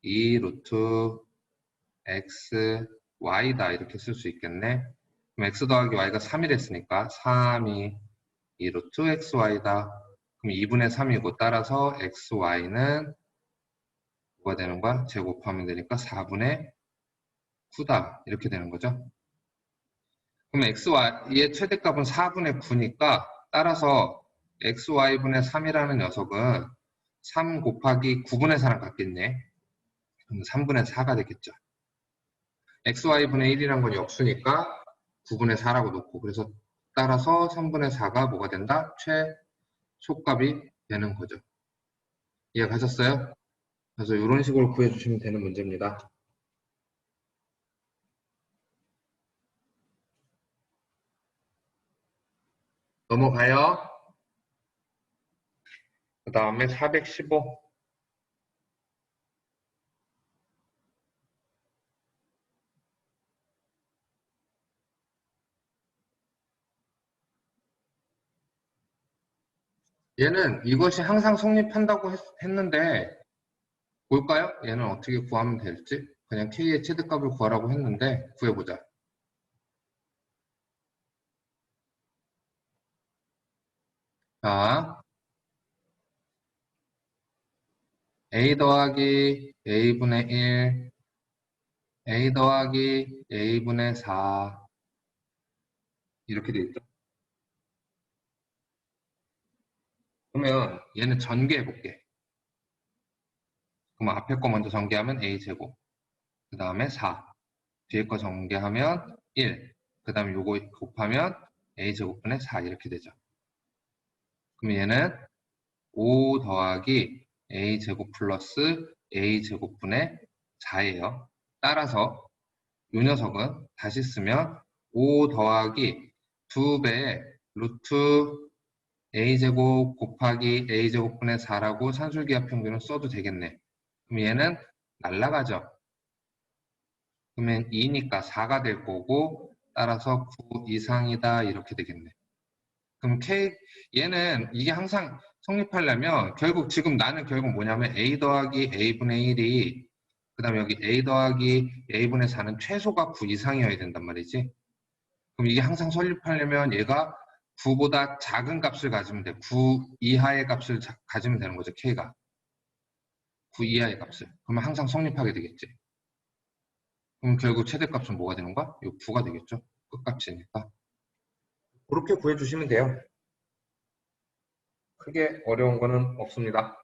2 루트 x y다 이렇게 쓸 수 있겠네. 그럼 x 더하기 y가 3이랬으니까 3이 2 루트 x y다. 그럼 2분의 3이고 따라서 x y는 뭐가 되는 거야? 제곱하면 되니까 4분의 9다 이렇게 되는 거죠. 그럼 xy의 최대값은 4분의 9니까 따라서 xy분의 3이라는 녀석은 3 곱하기 9분의 4랑 같겠네. 그럼 3분의 4가 되겠죠. xy분의 1이란 건 역수니까 9분의 4라고 놓고 그래서 따라서 3분의 4가 뭐가 된다? 최소값이 되는 거죠. 이해가셨어요? 그래서 이런 식으로 구해주시면 되는 문제입니다. 넘어가요. 그 다음에 415. 얘는 이것이 항상 성립한다고 했는데 볼까요? 얘는 어떻게 구하면 될지? 그냥 K의 최대값을 구하라고 했는데 구해보자. 자, A 더하기 A분의 1, A 더하기 A분의 4 이렇게 돼 있죠. 그러면 얘는 전개해볼게. 그럼 앞에 거 먼저 전개하면 A제곱, 그 다음에 4, 뒤에 거 전개하면 1, 그 다음에 요거 곱하면 A제곱분의 4 이렇게 되죠. 그럼 얘는 5 더하기 A제곱 플러스 A제곱분의 4예요. 따라서 이 녀석은 다시 쓰면 5 더하기 2배의 루트 A제곱 곱하기 A제곱분의 4라고 산술기하 평균을 써도 되겠네. 그럼 얘는 날라가죠. 그러면 2니까 4가 될 거고 따라서 9 이상이다 이렇게 되겠네. 그럼 얘는 이게 항상 성립하려면 결국 지금 나는 결국 뭐냐면 A 더하기 A분의 1이 그 다음에 여기 A 더하기 A분의 4는 최소가 9 이상이어야 된단 말이지. 그럼 이게 항상 성립하려면 얘가 9보다 작은 값을 가지면 돼. 9 이하의 값을 가지면 되는 거죠. K가. 9 이하의 값을. 그러면 항상 성립하게 되겠지. 그럼 결국 최대값은 뭐가 되는 거야? 이 9가 되겠죠. 끝값이니까. 그렇게 구해주시면 돼요. 크게 어려운 거는 없습니다.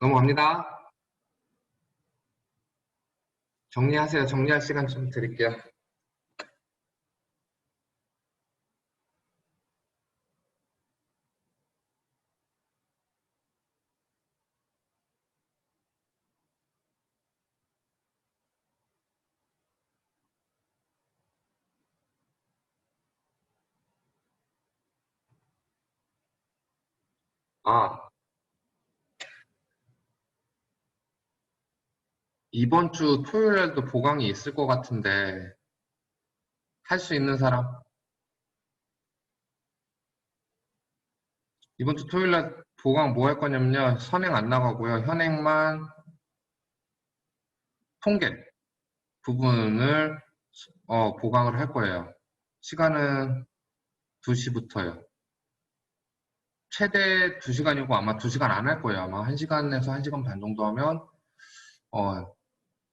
넘어갑니다. 정리하세요. 정리할 시간 좀 드릴게요. 이번 주 토요일에도 보강이 있을 것 같은데 할 수 있는 사람? 이번 주 토요일날 보강 뭐 할 거냐면요. 선행 안 나가고요. 현행만 통계 부분을 보강을 할 거예요. 시간은 2시부터요. 최대 2시간이고 아마 2시간 안 할 거예요. 아마 1시간에서 1시간 반 정도 하면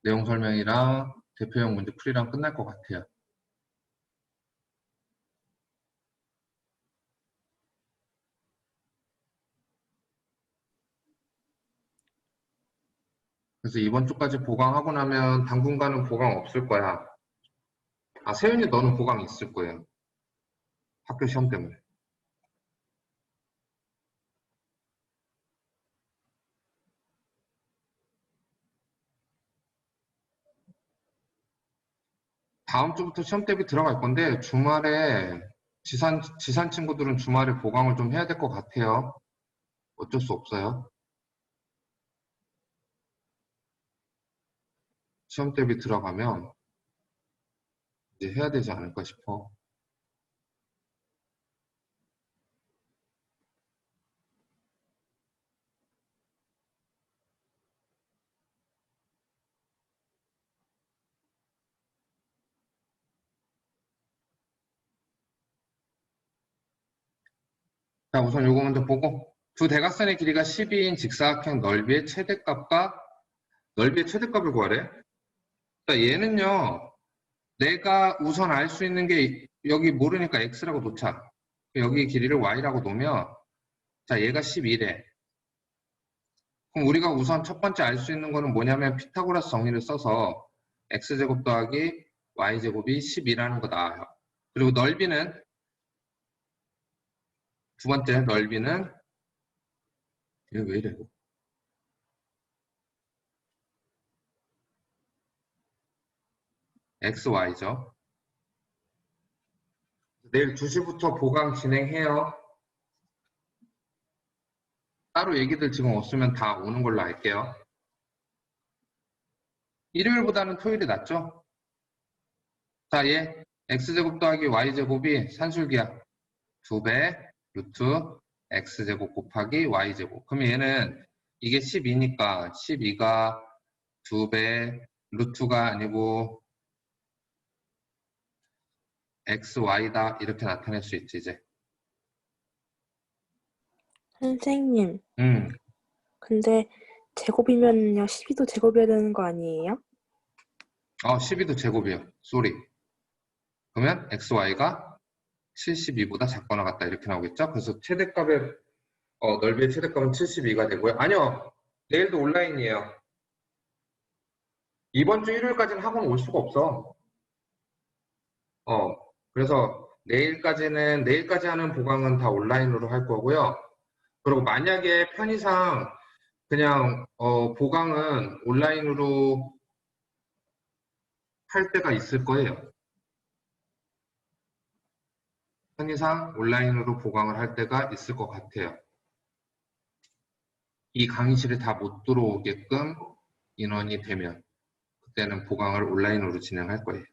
내용 설명이랑 대표형 문제 풀이랑 끝날 것 같아요. 그래서 이번 주까지 보강하고 나면 당분간은 보강 없을 거야. 세윤이 너는 보강 있을 거예요. 학교 시험 때문에. 다음 주부터 시험 대비 들어갈 건데 주말에 지산 친구들은 주말에 보강을 좀 해야 될 것 같아요. 어쩔 수 없어요. 시험 대비 들어가면 이제 해야 되지 않을까 싶어. 자, 우선 요거 먼저 보고 두 대각선의 길이가 12인 직사각형 넓이의 최대값을 구하래. 자, 얘는요. 내가 우선 알 수 있는 게 여기 모르니까 x라고 놓자. 여기 길이를 y라고 놓으면 자, 얘가 12래. 그럼 우리가 우선 첫 번째 알 수 있는 거는 뭐냐면 피타고라스 정리를 써서 x제곱 더하기 y제곱이 12라는 거 나와요. 그리고 넓이는 두 번째 넓이는 얘 왜 이래? xy죠. 내일 2시부터 보강 진행해요. 따로 얘기들 지금 없으면 다 오는 걸로 할게요. 일요일보다는 토요일이 낫죠? 자, 얘 x제곱 더하기 y제곱이 산술기야. 2배 루트 x제곱 곱하기 y제곱. 그럼 얘는 이게 12니까 12가 2배 루트가 아니고 xy다 이렇게 나타낼 수 있지 이제. 선생님, 음, 근데 제곱이면요, 12도 제곱이어야 되는 거 아니에요? 12도 제곱이요. 쏘리. 그러면 xy가 72보다 작거나 같다 이렇게 나오겠죠? 그래서 최대값의 넓이의 최대값은 72가 되고요. 아니요. 내일도 온라인이에요. 이번 주 일요일까지는 학원 올 수가 없어. 그래서 내일까지 하는 보강은 다 온라인으로 할 거고요. 그리고 만약에 편의상 그냥 보강은 온라인으로 할 때가 있을 거예요. 편의상 온라인으로 보강을 할 때가 있을 것 같아요. 이 강의실에 다 못 들어오게끔 인원이 되면 그때는 보강을 온라인으로 진행할 거예요.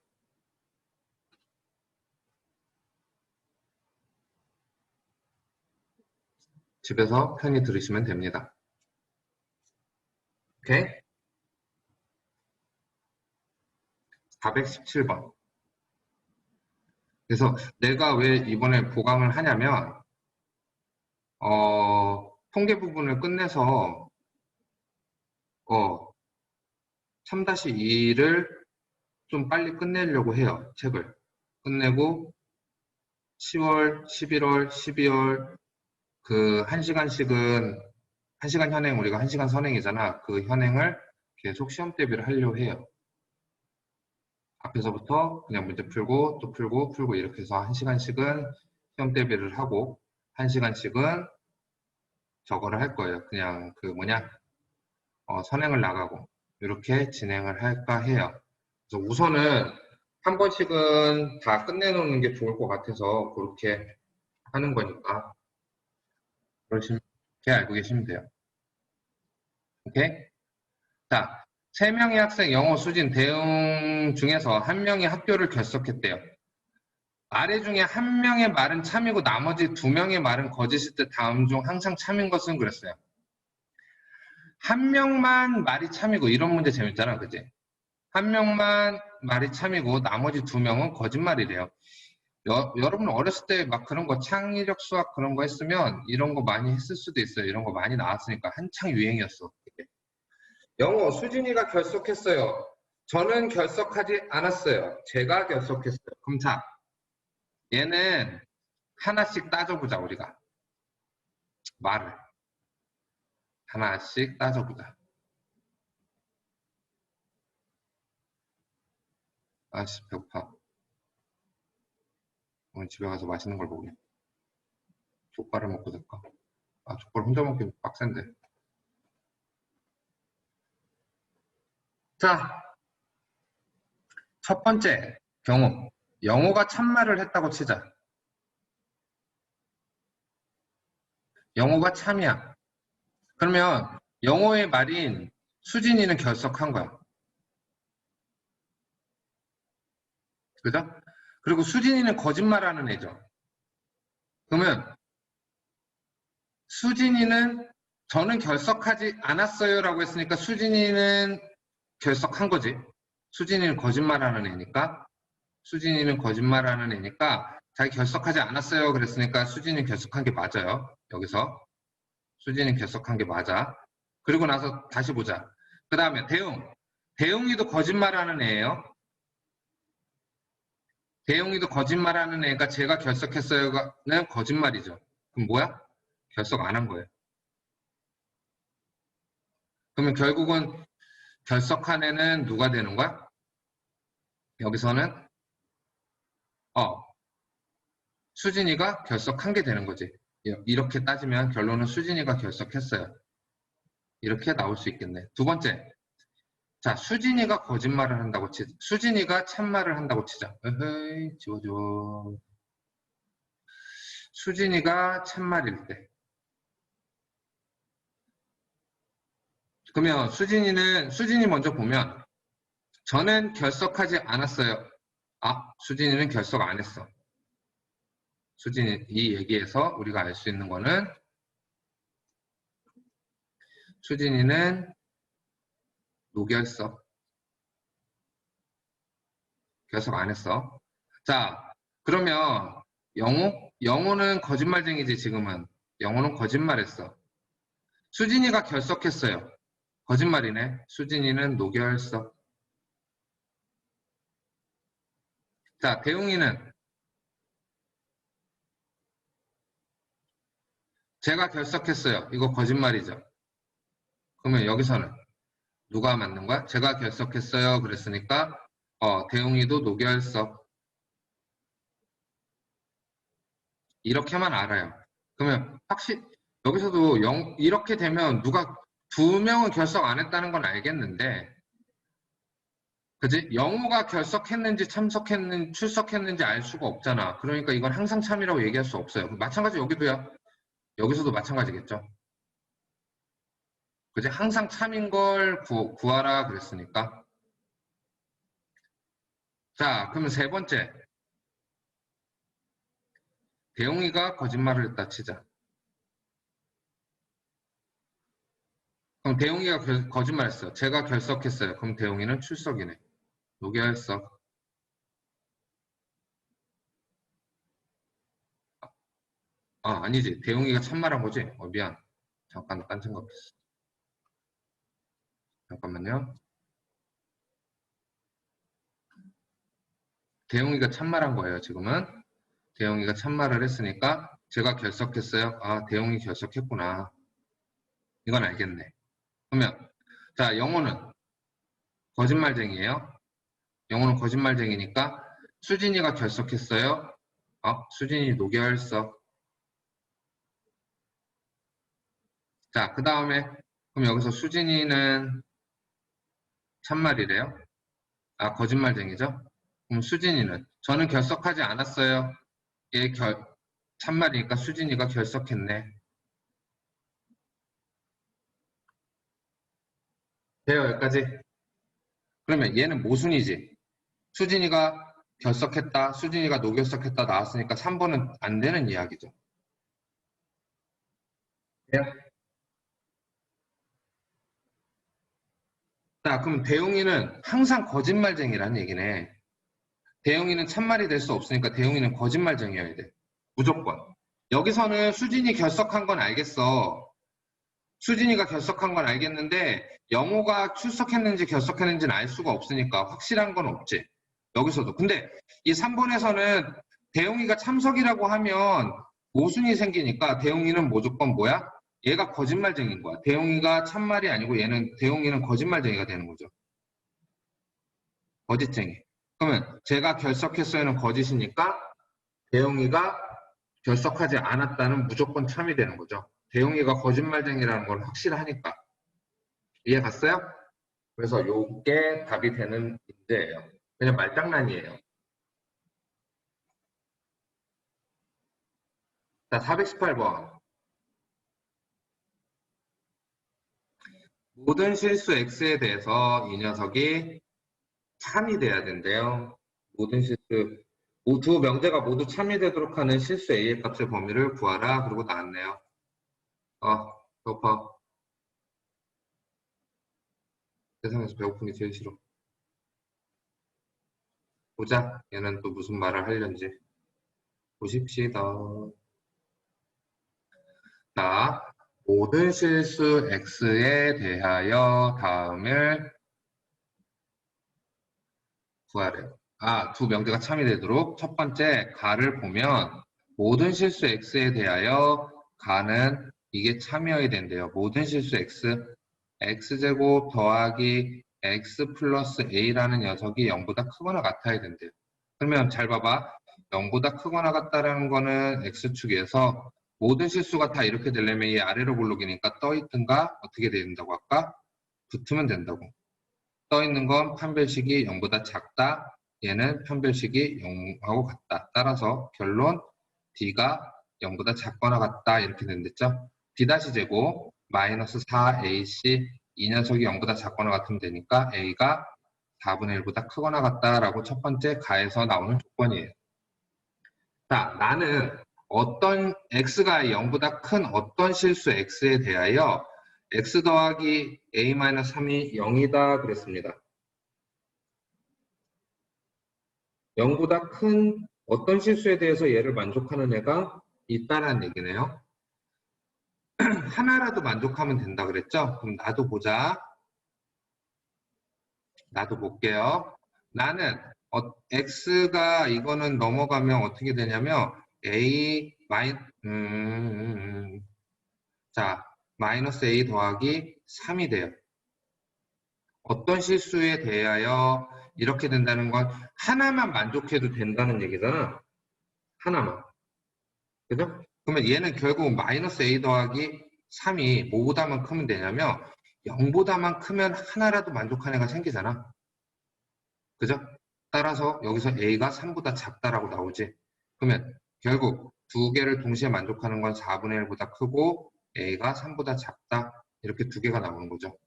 집에서 편히 들으시면 됩니다. 오케이? 417번. 그래서 내가 왜 이번에 보강을 하냐면 통계 부분을 끝내서 3-2를 좀 빨리 끝내려고 해요. 책을. 끝내고 10월, 11월, 12월 그 1시간씩은 1시간 현행 우리가 1시간 선행이잖아. 그 현행을 계속 시험 대비를 하려고 해요. 앞에서부터 그냥 문제 풀고 또 풀고 이렇게 해서 1시간씩은 시험 대비를 하고 1시간씩은 저거를 할 거예요. 그냥 선행을 나가고 이렇게 진행을 할까 해요. 그래서 우선은 한 번씩은 다 끝내놓는 게 좋을 것 같아서 그렇게 하는 거니까 그렇게 알고 계시면 돼요. 오케이? 자, 3명의 학생 영어 수진 대응 중에서 1명이 학교를 결석했대요. 아래 중에 1명의 말은 참이고 나머지 2명의 말은 거짓일 때 다음 중 항상 참인 것은 그랬어요. 1명만 말이 참이고 이런 문제 재밌잖아, 그지? 1명만 말이 참이고 나머지 2명은 거짓말이래요. 여러분 어렸을 때 막 그런 거 창의력 수학 그런 거 했으면 이런 거 많이 했을 수도 있어요. 이런 거 많이 나왔으니까 한창 유행이었어. 영어 수진이가 결석했어요. 저는 결석하지 않았어요. 제가 결석했어요. 그럼 자, 얘는 하나씩 따져보자 우리가. 말을 하나씩 따져보자. 아씨 배고파. 오늘 집에 가서 맛있는 걸 먹으려. 족발을 먹고 될까? 족발 혼자 먹기 빡센데. 자, 첫 번째 경우 영호가 참말을 했다고 치자. 영호가 참이야. 그러면 영호의 말인 수진이는 결석한 거야. 그죠? 그리고 수진이는 거짓말하는 애죠. 그러면 수진이는 저는 결석하지 않았어요 라고 했으니까 수진이는 결석한 거지. 수진이는 거짓말하는 애니까. 수진이는 거짓말하는 애니까 자기 결석하지 않았어요 그랬으니까 수진이는 결석한 게 맞아요. 여기서 수진이는 결석한 게 맞아. 그리고 나서 다시 보자. 그 다음에 대웅. 대웅이도 거짓말하는 애예요. 대웅이도 거짓말하는 애가 제가 결석했어요는 거짓말이죠. 그럼 뭐야? 결석 안 한 거예요. 그러면 결국은 결석한 애는 누가 되는 거야? 여기서는 수진이가 결석한 게 되는 거지. 이렇게 따지면 결론은 수진이가 결석했어요. 이렇게 나올 수 있겠네. 두 번째. 자, 수진이가 거짓말을 한다고 치자. 수진이가 참말을 한다고 치자. 에헤이, 지워줘. 수진이가 참말일 때. 그러면 수진이 먼저 보면 저는 결석하지 않았어요. 수진이는 결석 안 했어. 수진이 이 얘기에서 우리가 알 수 있는 거는 수진이는 노결석. 결석 안 했어. 자, 그러면 영호는 거짓말쟁이지 지금은. 영호는 거짓말했어. 수진이가 결석했어요. 거짓말이네. 수진이는 노결석. 자, 대웅이는 제가 결석했어요. 이거 거짓말이죠. 그러면 여기서는 누가 맞는 거야? 제가 결석했어요. 그랬으니까 대웅이도 노결석. 이렇게만 알아요. 그러면 여기서도 이렇게 되면 누가 두 명은 결석 안 했다는 건 알겠는데, 그지? 영호가 결석했는지 출석했는지 알 수가 없잖아. 그러니까 이건 항상 참이라고 얘기할 수 없어요. 마찬가지 여기도요. 여기서도 마찬가지겠죠. 그지? 항상 참인 걸 구하라 그랬으니까. 자, 그러면 세 번째. 대웅이가 거짓말을 했다 치자. 그럼 대웅이가 거짓말했어요. 제가 결석했어요. 그럼 대웅이는 출석이네. 노결석. 아니지. 대웅이가 참말한 거지? 미안. 잠깐 딴 생각했어. 잠깐만요. 대웅이가 참말한 거예요, 지금은. 대웅이가 참말을 했으니까 제가 결석했어요. 대웅이 결석했구나. 이건 알겠네. 그러면 자, 영호는 거짓말쟁이에요. 영호는 거짓말쟁이니까 수진이가 결석했어요. 수진이 노결석. 자, 그 다음에 그럼 여기서 수진이는 참말이래요. 거짓말쟁이죠. 그럼 수진이는 저는 결석하지 않았어요. 얘 참말이니까 수진이가 결석했네. 돼요, 여기까지? 그러면 얘는 모순이지. 수진이가 결석했다, 수진이가 노결석했다 나왔으니까 3번은 안 되는 이야기죠. 돼요? 자, 그럼 대웅이는 항상 거짓말쟁이라는 얘기네. 대웅이는 참말이 될 수 없으니까 대웅이는 거짓말쟁이여야 돼. 무조건. 여기서는 수진이 결석한 건 알겠어. 수진이가 결석한 건 알겠는데 영호가 출석했는지 결석했는지는 알 수가 없으니까 확실한 건 없지. 여기서도. 근데 이 3번에서는 대웅이가 참석이라고 하면 모순이 생기니까 대웅이는 무조건 뭐야? 얘가 거짓말쟁이인 거야. 대웅이가 참말이 아니고 대웅이는 거짓말쟁이가 되는 거죠. 거짓쟁이. 그러면 제가 결석했어요는 거짓이니까 대웅이가 결석하지 않았다는 무조건 참이 되는 거죠. 대웅이가 거짓말쟁이라는 걸 확실하니까. 이해 갔어요? 그래서 요게 답이 되는 문제예요. 그냥 말장난이에요. 자, 418번. 모든 실수 x에 대해서 이 녀석이 참이 돼야 된대요. 모든 실수, 두 명제가 모두 참이 되도록 하는 실수 a의 값의 범위를 구하라. 그리고 나왔네요. 배고파. 세상에서 배고픈 게 제일 싫어. 보자. 얘는 또 무슨 말을 하려는지. 보십시다. 자, 모든 실수 x에 대하여 다음을 구하래요. 두 명제가 참이 되도록 첫 번째 가를 보면 모든 실수 x에 대하여 가는 이게 참이어야 된대요. 모든 실수 x제곱 더하기 x 플러스 a라는 녀석이 0보다 크거나 같아야 된대요. 그러면 잘 봐봐. 0보다 크거나 같다라는 거는 x축에서 모든 실수가 다 이렇게 되려면 이 아래로 볼록이니까 떠있든가 어떻게 된다고 할까? 붙으면 된다고. 떠있는 건 판별식이 0보다 작다. 얘는 판별식이 0하고 같다. 따라서 결론 D가 0보다 작거나 같다. 이렇게 된댔죠. D-제곱 마이너스 4AC 이 녀석이 0보다 작거나 같으면 되니까 A가 4분의 1보다 크거나 같다라고 첫 번째 가에서 나오는 조건이에요. 자, 나는 어떤 x가 0보다 큰 어떤 실수 x에 대하여 x 더하기 a-3이 0이다 그랬습니다. 0보다 큰 어떤 실수에 대해서 얘를 만족하는 애가 있다라는 얘기네요. 하나라도 만족하면 된다 그랬죠? 그럼 나도 보자. 나도 볼게요. 나는 x가 이거는 넘어가면 어떻게 되냐면 a 마이너스 a 더하기 3이 돼요. 어떤 실수에 대하여 이렇게 된다는 건 하나만 만족해도 된다는 얘기잖아. 하나만. 그죠? 그러면 얘는 결국 마이너스 a 더하기 3이 뭐보다만 크면 되냐면 0보다만 크면 하나라도 만족한 애가 생기잖아. 그죠? 따라서 여기서 a가 3보다 작다라고 나오지. 그러면 결국 두 개를 동시에 만족하는 건 4분의 1보다 크고 a가 3보다 작다. 이렇게 두 개가 나오는 거죠.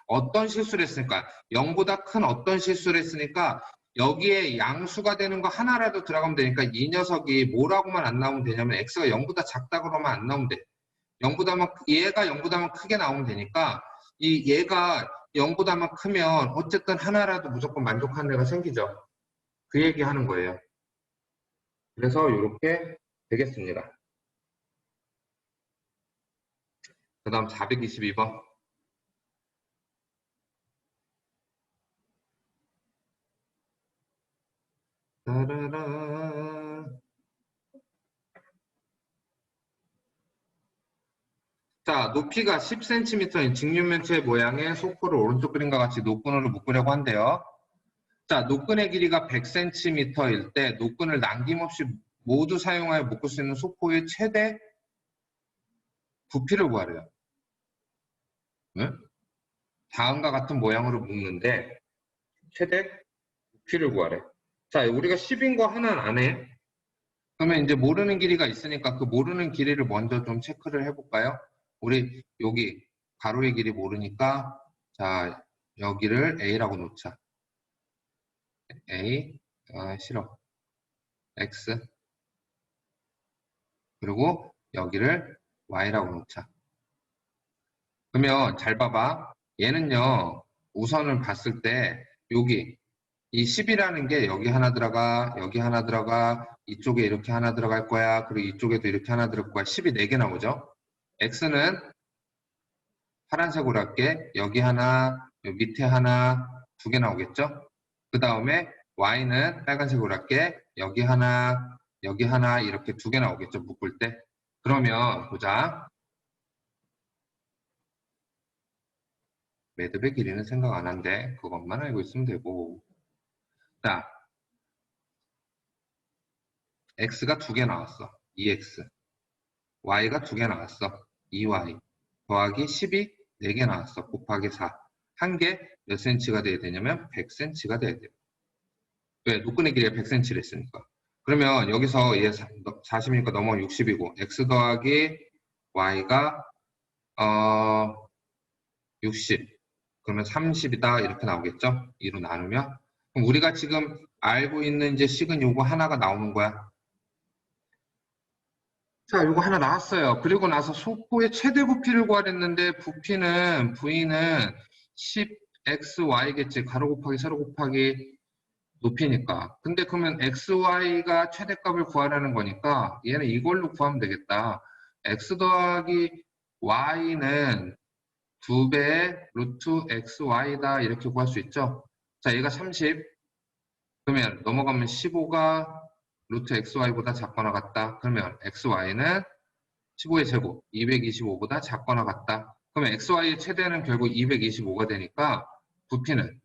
어떤 실수를 했으니까 0보다 큰 어떤 실수를 했으니까 여기에 양수가 되는 거 하나라도 들어가면 되니까 이 녀석이 뭐라고만 안 나오면 되냐면 x가 0보다 작다 그러면 안 나오면 돼. 얘가 0보다만 크게 나오면 되니까 얘가 0보다만 크면 어쨌든 하나라도 무조건 만족하는 애가 생기죠. 그 얘기 하는 거예요. 그래서 이렇게 되겠습니다. 그 다음 422번. 따라라. 자, 높이가 10cm인 직육면체 모양의 소포를 오른쪽 그림과 같이 노끈으로 묶으려고 한대요. 자, 노끈의 길이가 100cm일 때 노끈을 남김없이 모두 사용하여 묶을 수 있는 소포의 최대 부피를 구하래요. 네? 다음과 같은 모양으로 묶는데 최대 부피를 구하래. 자, 우리가 10인 거 하나는 안 해. 그러면 이제 모르는 길이가 있으니까 그 모르는 길이를 먼저 좀 체크를 해볼까요? 우리 여기 가로의 길이 모르니까 자, 여기를 A라고 놓자. A, 싫어. X. 그리고 여기를 Y라고 놓자. 그러면 잘 봐봐. 얘는요, 우선을 봤을 때 여기 이 10이라는 게 여기 하나 들어가, 여기 하나 들어가, 이쪽에 이렇게 하나 들어갈 거야. 그리고 이쪽에도 이렇게 하나 들어갈 거야. 10이 4개 나오죠? X는 파란색으로 할게. 여기 하나, 여기 밑에 하나, 2개 나오겠죠? 그 다음에 Y는 빨간색으로 할게. 여기 하나 이렇게 2개 나오겠죠? 묶을 때. 그러면 보자. 매듭의 길이는 생각 안 한대. 그것만 알고 있으면 되고. 자, X가 2개 나왔어. 2X. Y가 2개 나왔어. 2Y. 더하기 10이 4개 나왔어. 곱하기 4. 한 개 몇 cm가 돼야 되냐면 100cm가 돼야 돼요. 왜? 노끈의 길이가 100cm를 했으니까. 그러면 여기서 얘 40이니까 넘어가 60이고 x 더하기 y가 60. 그러면 30이다 이렇게 나오겠죠? 2로 나누면. 그럼 우리가 지금 알고 있는 이제 식은 요거 하나가 나오는 거야. 자, 요거 하나 나왔어요. 그리고 나서 속도의 최대 부피를 구하랬는데 V는 10xy겠지. 가로 곱하기 세로 곱하기 높이니까. 근데 그러면 xy가 최대값을 구하라는 거니까 얘는 이걸로 구하면 되겠다. x 더하기 y는 2배의 루트 xy다 이렇게 구할 수 있죠. 자, 얘가 30. 그러면 넘어가면 15가 루트 xy보다 작거나 같다. 그러면 xy는 15의 제곱 225보다 작거나 같다. 그러면 xy의 최대는 결국 225가 되니까 부피는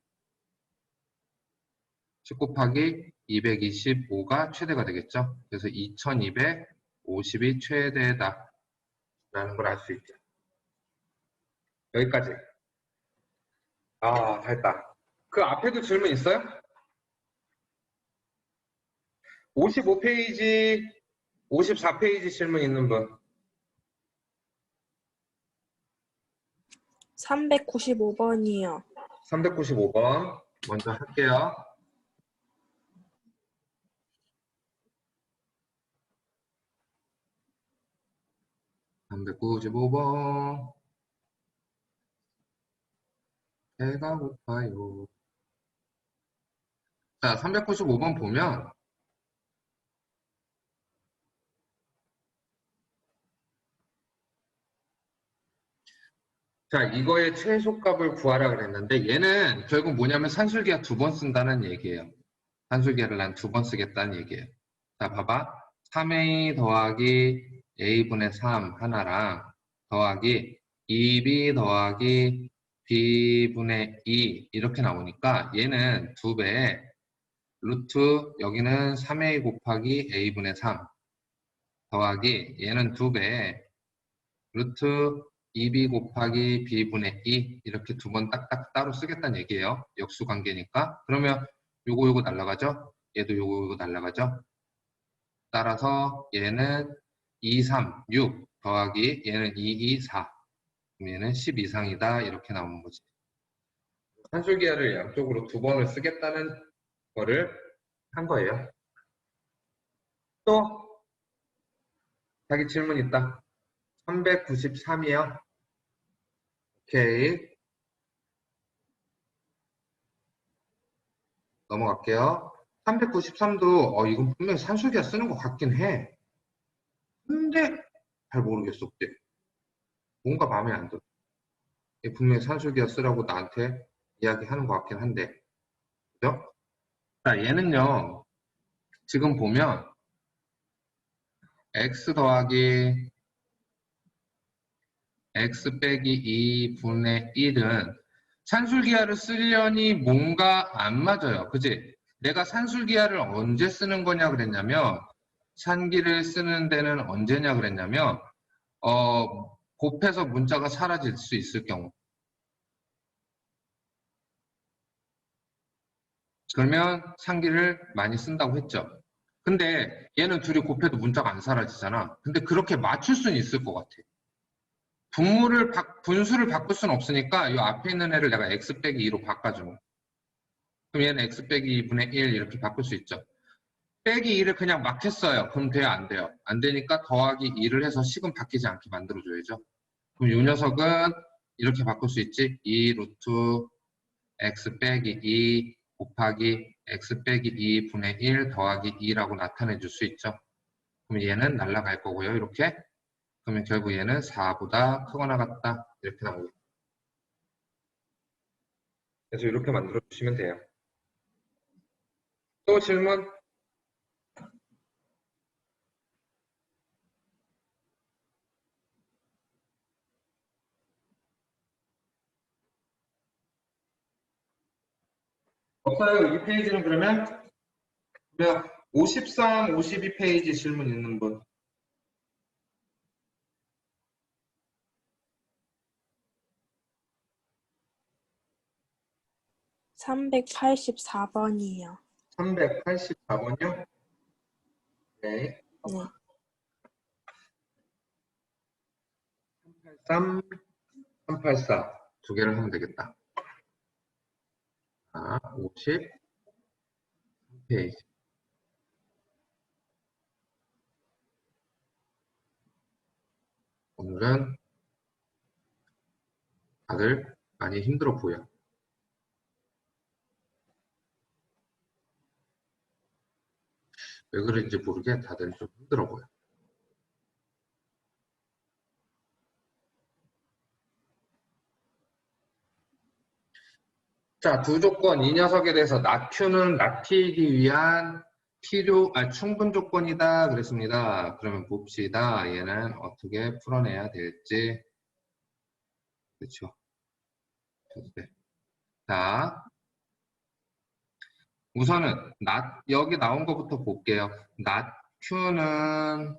10 곱하기 225가 최대가 되겠죠. 그래서 2250이 최대다 라는 걸 알 수 있죠. 여기까지. 다 했다. 그 앞에도 질문 있어요? 55페이지, 54페이지 질문 있는 분. 395번이요. 395번 먼저 할게요. (395번) 배가 고파요. 자, 395번 보면 자, 이거의 최소값을 구하라 그랬는데 얘는 결국 뭐냐면 산술기하 2번 쓴다는 얘기예요. 산술기하를 난 2번 쓰겠다는 얘기예요. 자, 봐봐. 3a 더하기 a분의 3 하나랑 더하기 2b 더하기 b분의 2 이렇게 나오니까 얘는 2배에 루트 여기는 3a 곱하기 a분의 3 더하기 얘는 2배에 루트 2b 곱하기 b분의 2 이렇게 2번 딱딱 따로 쓰겠다는 얘기예요. 역수관계니까. 그러면 요거 날라가죠? 얘도 요거 날라가죠? 따라서 얘는 2, 3, 6 더하기 얘는 2, 2, 4 그럼 얘는 10 이상이다 이렇게 나오는 거지. 산술기하를 양쪽으로 2번을 쓰겠다는 거를 한 거예요. 또 자기 질문 있다. 393이요. 오케이. 넘어갈게요. 393도 이건 분명히 산술기하 쓰는 것 같긴 해. 근데 잘 모르겠어. 그때. 뭔가 마음에 안 들어. 얘 분명히 산술기하 쓰라고 나한테 이야기하는 것 같긴 한데. 그죠? 자, 얘는요. 지금 보면 x 더하기 x 빼기 2분의 1은 산술기하를 쓰려니 뭔가 안 맞아요. 그지? 내가 산술기하를 언제 쓰는 거냐 그랬냐면 산기를 쓰는 데는 언제냐 그랬냐면 곱해서 문자가 사라질 수 있을 경우. 그러면 산기를 많이 쓴다고 했죠. 근데 얘는 둘이 곱해도 문자가 안 사라지잖아. 근데 그렇게 맞출 수는 있을 것 같아. 분수를 바꿀 수는 없으니까 이 앞에 있는 애를 내가 x 빼기 2로 바꿔줘. 그럼 얘는 x 빼기 2분의 1 이렇게 바꿀 수 있죠. 빼기 2를 그냥 막 했어요. 그럼 돼요? 안 돼요? 안 되니까 더하기 2를 해서 식은 바뀌지 않게 만들어줘야죠. 그럼 이 녀석은 이렇게 바꿀 수 있지. 2 루트 x 빼기 2 곱하기 x 빼기 2분의 1 더하기 2라고 나타내 줄 수 있죠. 그럼 얘는 날아갈 거고요. 이렇게. 그러면 결국 얘는 4보다 크거나 같다. 이렇게 나오겠죠. 그래서 이렇게 만들어 주시면 돼요. 또 질문? 없어요. 이 페이지는 그러면 53, 52페이지 질문 있는 분. 384번이요. 384번이요? 네. 네. 383, 384 두 개를 하면 되겠다. 자, 53페이지. 오늘은 다들 많이 힘들어 보여. 왜 그런지 모르게 다들 좀 힘들어 보여. 자, 두 조건, 이 녀석에 대해서 낙Q는 낙T이기 위한 충분 조건이다 그랬습니다. 그러면 봅시다. 얘는 어떻게 풀어내야 될지. 그렇죠. 자, 우선은 여기 나온 것부터 볼게요. 낙Q는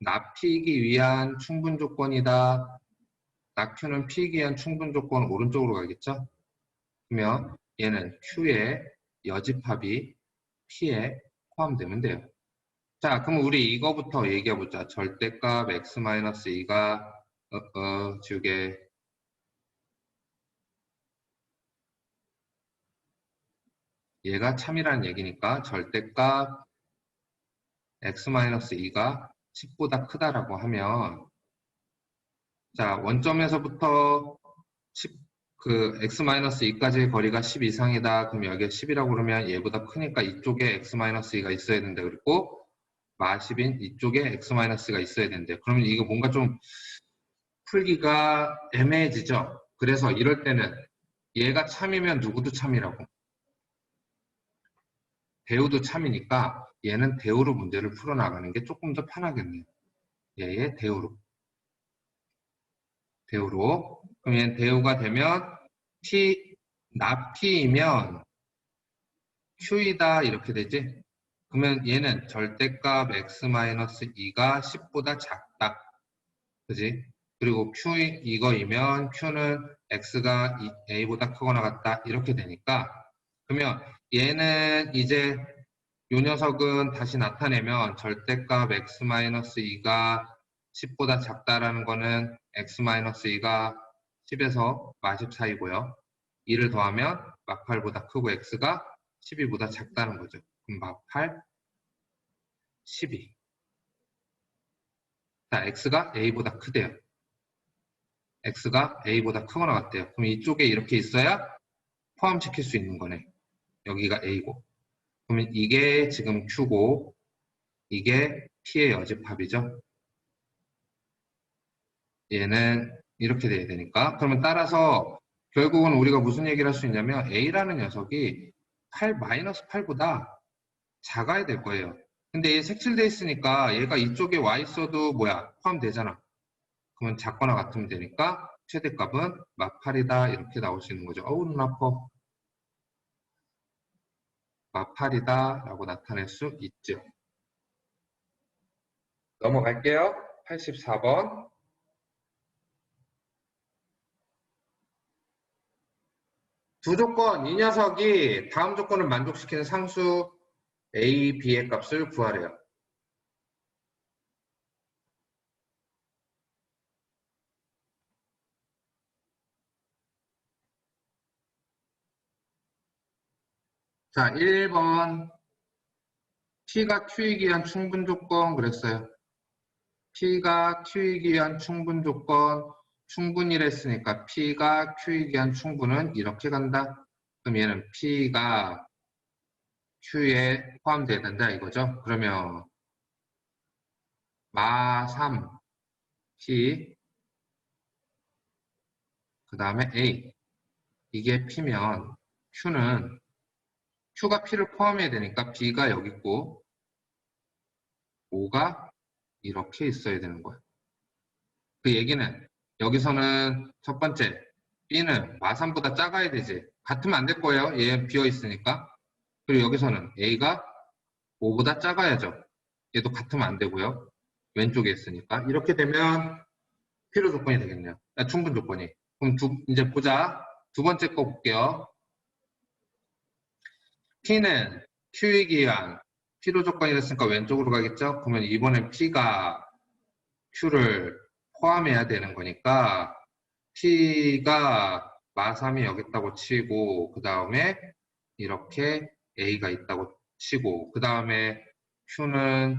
낙P이기 위한 충분 조건이다. 낙Q는 P이기 위한 충분 조건 오른쪽으로 가겠죠? 그러면 얘는 Q의 여집합이 P에 포함되면 돼요. 자, 그럼 우리 이거부터 얘기해보자. 절대값 x-2가 지우개 얘가 참이라는 얘기니까 절대값 x-2가 10보다 크다라고 하면 자, 원점에서부터 x-2까지의 거리가 10 이상이다. 그럼 여기가 10이라고 그러면 얘보다 크니까 이쪽에 x-2가 있어야 된다. 그리고 마10인 이쪽에 x-가 있어야 된대. 그러면 이거 뭔가 좀 풀기가 애매해지죠. 그래서 이럴 때는 얘가 참이면 누구도 참이라고. 대우도 참이니까 얘는 대우로 문제를 풀어나가는 게 조금 더 편하겠네요. 얘의 대우로. 그럼 얘는 대우가 되면 낙P이면 Q이다 이렇게 되지. 그러면 얘는 절대값 x-2가 10보다 작다. 그지? 그리고 이거이면 Q는 X가 A보다 크거나 같다. 이렇게 되니까. 그러면 얘는 이제 요 녀석은 다시 나타내면 절대값 x-2가 10보다 작다라는 거는 x-2가 10에서 마10 사이고요. 2를 더하면 마8보다 크고 x가 12보다 작다는 거죠. 그럼 마8, 12. 자, x가 a보다 크대요. x가 a보다 크거나 같대요. 그럼 이쪽에 이렇게 있어야 포함시킬 수 있는 거네. 여기가 a고. 그러면 이게 지금 q고 이게 p의 여집합이죠. 얘는 이렇게 돼야 되니까. 그러면 따라서 결국은 우리가 무슨 얘기를 할 수 있냐면 a라는 녀석이 8-8보다 작아야 될 거예요. 근데 얘 색칠돼 있으니까 얘가 이쪽에 와 있어도 포함되잖아. 그러면 작거나 같으면 되니까 최대값은 마8이다 이렇게 나올 수 있는 거죠. 어우 눈 아파. 마8이다 라고 나타낼 수 있죠. 넘어갈게요. 84번. 두 조건, 이 녀석이 다음 조건을 만족시키는 상수 A, B의 값을 구하래요. 자, 1번 P가 Q이기 위한 충분 조건 그랬어요. P가 Q이기 위한 충분 조건, 충분이랬으니까 P가 Q이기 위한 충분은 이렇게 간다. 그럼 얘는 P가 Q에 포함돼야 된다 이거죠. 그러면 마3 P 그 다음에 A 이게 P면 Q가 P를 포함해야 되니까 B가 여기 있고 5가 이렇게 있어야 되는 거예요. 그 얘기는 여기서는 첫 번째 B는 마3보다 작아야 되지. 같으면 안 될 거예요. 얘 비어 있으니까. 그리고 여기서는 A가 5보다 작아야죠. 얘도 같으면 안 되고요. 왼쪽에 있으니까. 이렇게 되면 필요 조건이 되겠네요. 충분 조건이. 그럼 이제 보자. 두 번째 거 볼게요. P는 Q이기 위한 P로 조건이 됐으니까 왼쪽으로 가겠죠? 그러면 이번엔 P가 Q를 포함해야 되는 거니까 P가 마3이 여기 있다고 치고 그 다음에 이렇게 A가 있다고 치고 그 다음에 Q는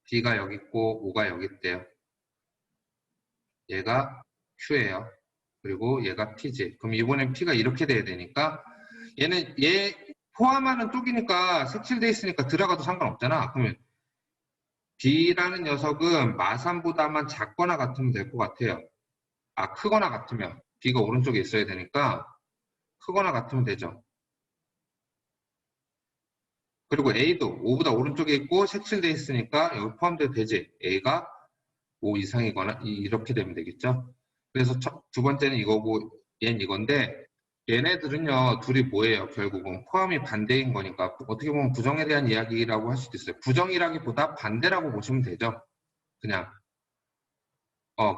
B가 여기 있고 O가 여기 있대요. 얘가 Q예요. 그리고 얘가 P지. 그럼 이번엔 P가 이렇게 돼야 되니까 얘는 얘 포함하는 쪽이니까 색칠돼 있으니까 들어가도 상관없잖아. 그러면 B라는 녀석은 마3보다만 작거나 같으면 될 것 같아요. 아, 크거나 같으면. B가 오른쪽에 있어야 되니까 크거나 같으면 되죠. 그리고 A도 5보다 오른쪽에 있고 색칠돼 있으니까 여기 포함돼도 되지. A가 5 이상이거나 이렇게 되면 되겠죠. 그래서 두 번째는 이거고 얘는 이건데 얘네들은요 둘이 뭐예요? 결국은 포함이 반대인 거니까 어떻게 보면 부정에 대한 이야기라고 할 수도 있어요. 부정이라기보다 반대라고 보시면 되죠. 그냥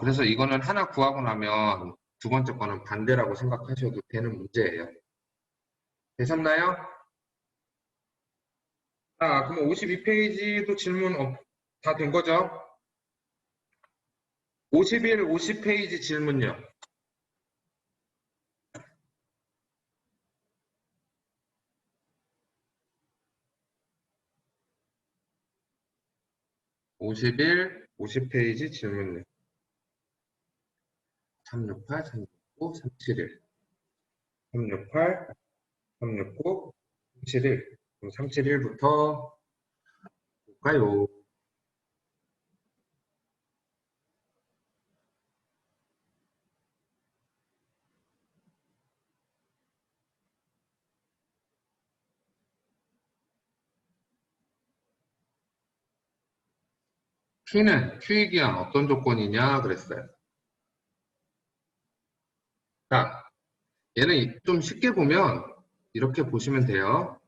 그래서 이거는 하나 구하고 나면 두 번째 거는 반대라고 생각하셔도 되는 문제예요. 되셨나요? 자, 그럼 52페이지도 질문 다 된 거죠? 51, 50페이지 질문요. (51) 50페이지 질문요. 368, 369, 371 368, 369, 371 그럼 371부터 볼까요? P는 Q에 기한 어떤 조건이냐 그랬어요. 자, 얘는 좀 쉽게 보면 이렇게 보시면 돼요.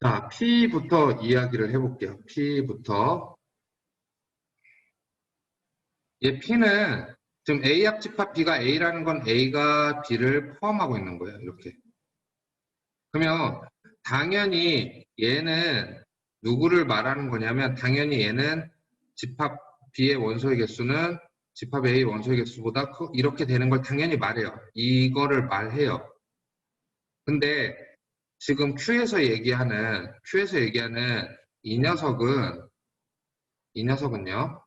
자, P부터 이야기를 해볼게요. P부터. 얘 P는 지금 A 합집합 B가 A라는 건 A가 B를 포함하고 있는 거예요. 이렇게. 그러면 당연히 얘는 누구를 말하는 거냐면 당연히 얘는 집합 B의 원소의 개수는 집합 A의 원소의 개수보다 이렇게 되는 걸 당연히 말해요. 이거를 말해요. 근데 지금 Q에서 얘기하는 이 녀석은요.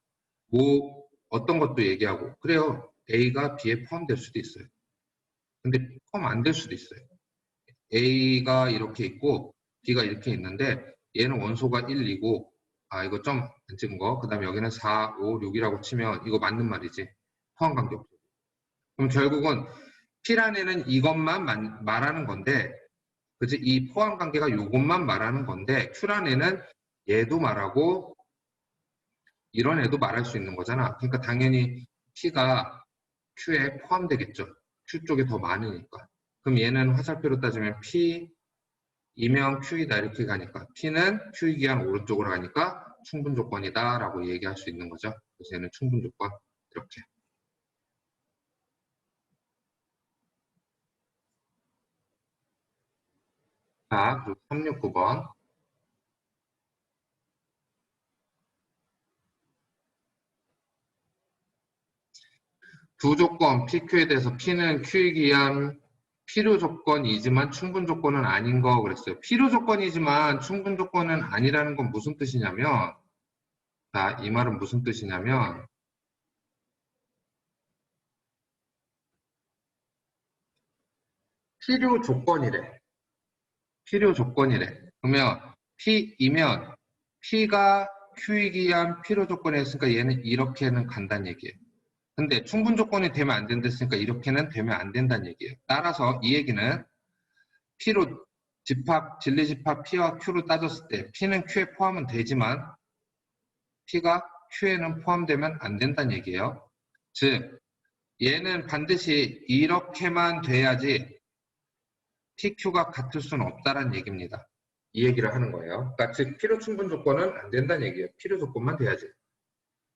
뭐 어떤 것도 얘기하고 그래요. A가 B에 포함될 수도 있어요. 근데 포함 안 될 수도 있어요. A가 이렇게 있고 B가 이렇게 있는데 얘는 원소가 1, 2고 이거 좀 안 찍은 거. 그 다음에 여기는 4, 5, 6이라고 치면 이거 맞는 말이지. 포함 관계 없어. 그럼 결국은 P란에는 이것만 말하는 건데 그치? 이 포함 관계가 이것만 말하는 건데 Q란에는 얘도 말하고 이런 애도 말할 수 있는 거잖아. 그러니까 당연히 P가 Q에 포함되겠죠. Q 쪽에 더 많으니까. 그럼 얘는 화살표로 따지면 P이면 Q이다 이렇게 가니까 P는 Q에 기한 오른쪽으로 가니까 충분 조건이다 라고 얘기할 수 있는 거죠. 그래서 얘는 충분 조건 이렇게. 자, 그리고 369번. 두 조건 PQ에 대해서 P는 Q에 기한 필요 조건이지만 충분 조건은 아닌 거 그랬어요. 필요 조건이지만 충분 조건은 아니라는 건 무슨 뜻이냐면 자, 이 말은 무슨 뜻이냐면 필요 조건이래. 필요 조건이래. 그러면 P이면 P가 Q에 기한 필요 조건이 했으니까 얘는 이렇게는 간다는 얘기예요. 근데 충분 조건이 되면 안 된댔으니까 이렇게는 되면 안 된다는 얘기예요. 따라서 이 얘기는 P로 진리집합 P와 Q로 따졌을 때 P는 Q에 포함은 되지만 P가 Q에는 포함되면 안 된다는 얘기예요. 즉 얘는 반드시 이렇게만 돼야지 PQ가 같을 수는 없다는 얘기입니다. 이 얘기를 하는 거예요. 그러니까 즉 필요 충분 조건은 안 된다는 얘기예요. 필요 조건만 돼야지.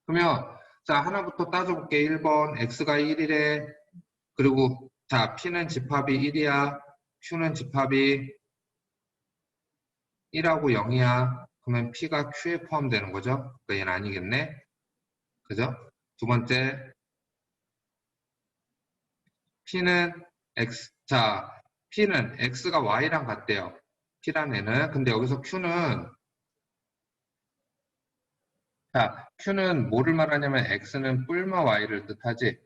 그러면 자 하나부터 따져볼게. 1번 X가 1이래. 그리고 자, P는 집합이 1이야. Q는 집합이 1하고 0이야. 그러면 P가 Q에 포함되는 거죠. 그러니까 얘는 아니겠네. 그죠? 두 번째, P는 X. 자, P는 X가 Y랑 같대요. P란 애는. 근데 여기서 Q는, 자, Q는 뭐를 말하냐면 X는 뿔마 Y를 뜻하지.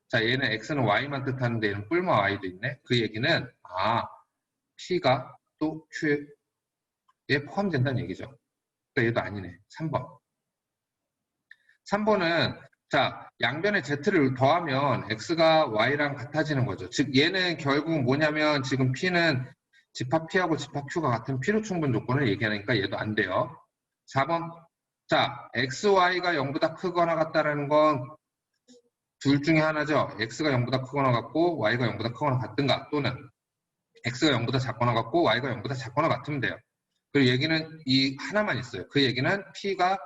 자, 얘는 X는 Y만 뜻하는데 얘는 뿔마 Y도 있네. 그 얘기는, P가 또 Q에 포함된다는 얘기죠. 그러니까 얘도 아니네. 3번. 3번은 자, 양변에 Z를 더하면 X가 Y랑 같아지는 거죠. 즉 얘는 결국 뭐냐면 지금 P는 집합 P하고 집합 Q가 같은 필요충분 조건을 얘기하니까 얘도 안 돼요. 4번. 자, XY가 0보다 크거나 같다라는 건 둘 중에 하나죠. X가 0보다 크거나 같고 Y가 0보다 크거나 같든가 또는 X가 0보다 작거나 같고 Y가 0보다 작거나 같으면 돼요. 그리고 얘기는 이 하나만 있어요. 그 얘기는 P가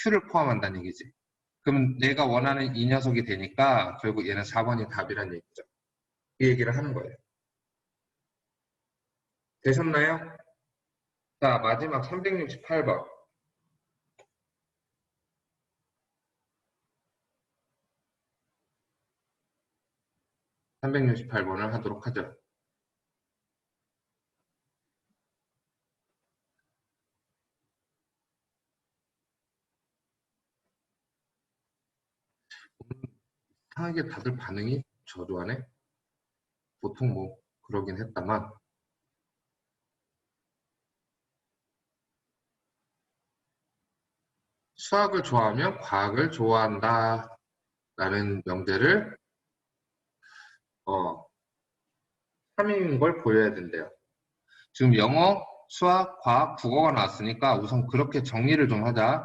Q를 포함한다는 얘기지. 그럼 내가 원하는 이 녀석이 되니까 결국 얘는 4번이 답이란 얘기죠. 이 얘기를 하는 거예요. 되셨나요? 자, 마지막 368번. 368번을 하도록 하죠. 이상하게 다들 반응이 저조하네. 보통 뭐 그러긴 했다만 수학을 좋아하면 과학을 좋아한다 라는 명제를 3인인 걸 보여야 된대요. 지금 영어, 수학, 과학, 국어가 나왔으니까 우선 그렇게 정리를 좀 하자.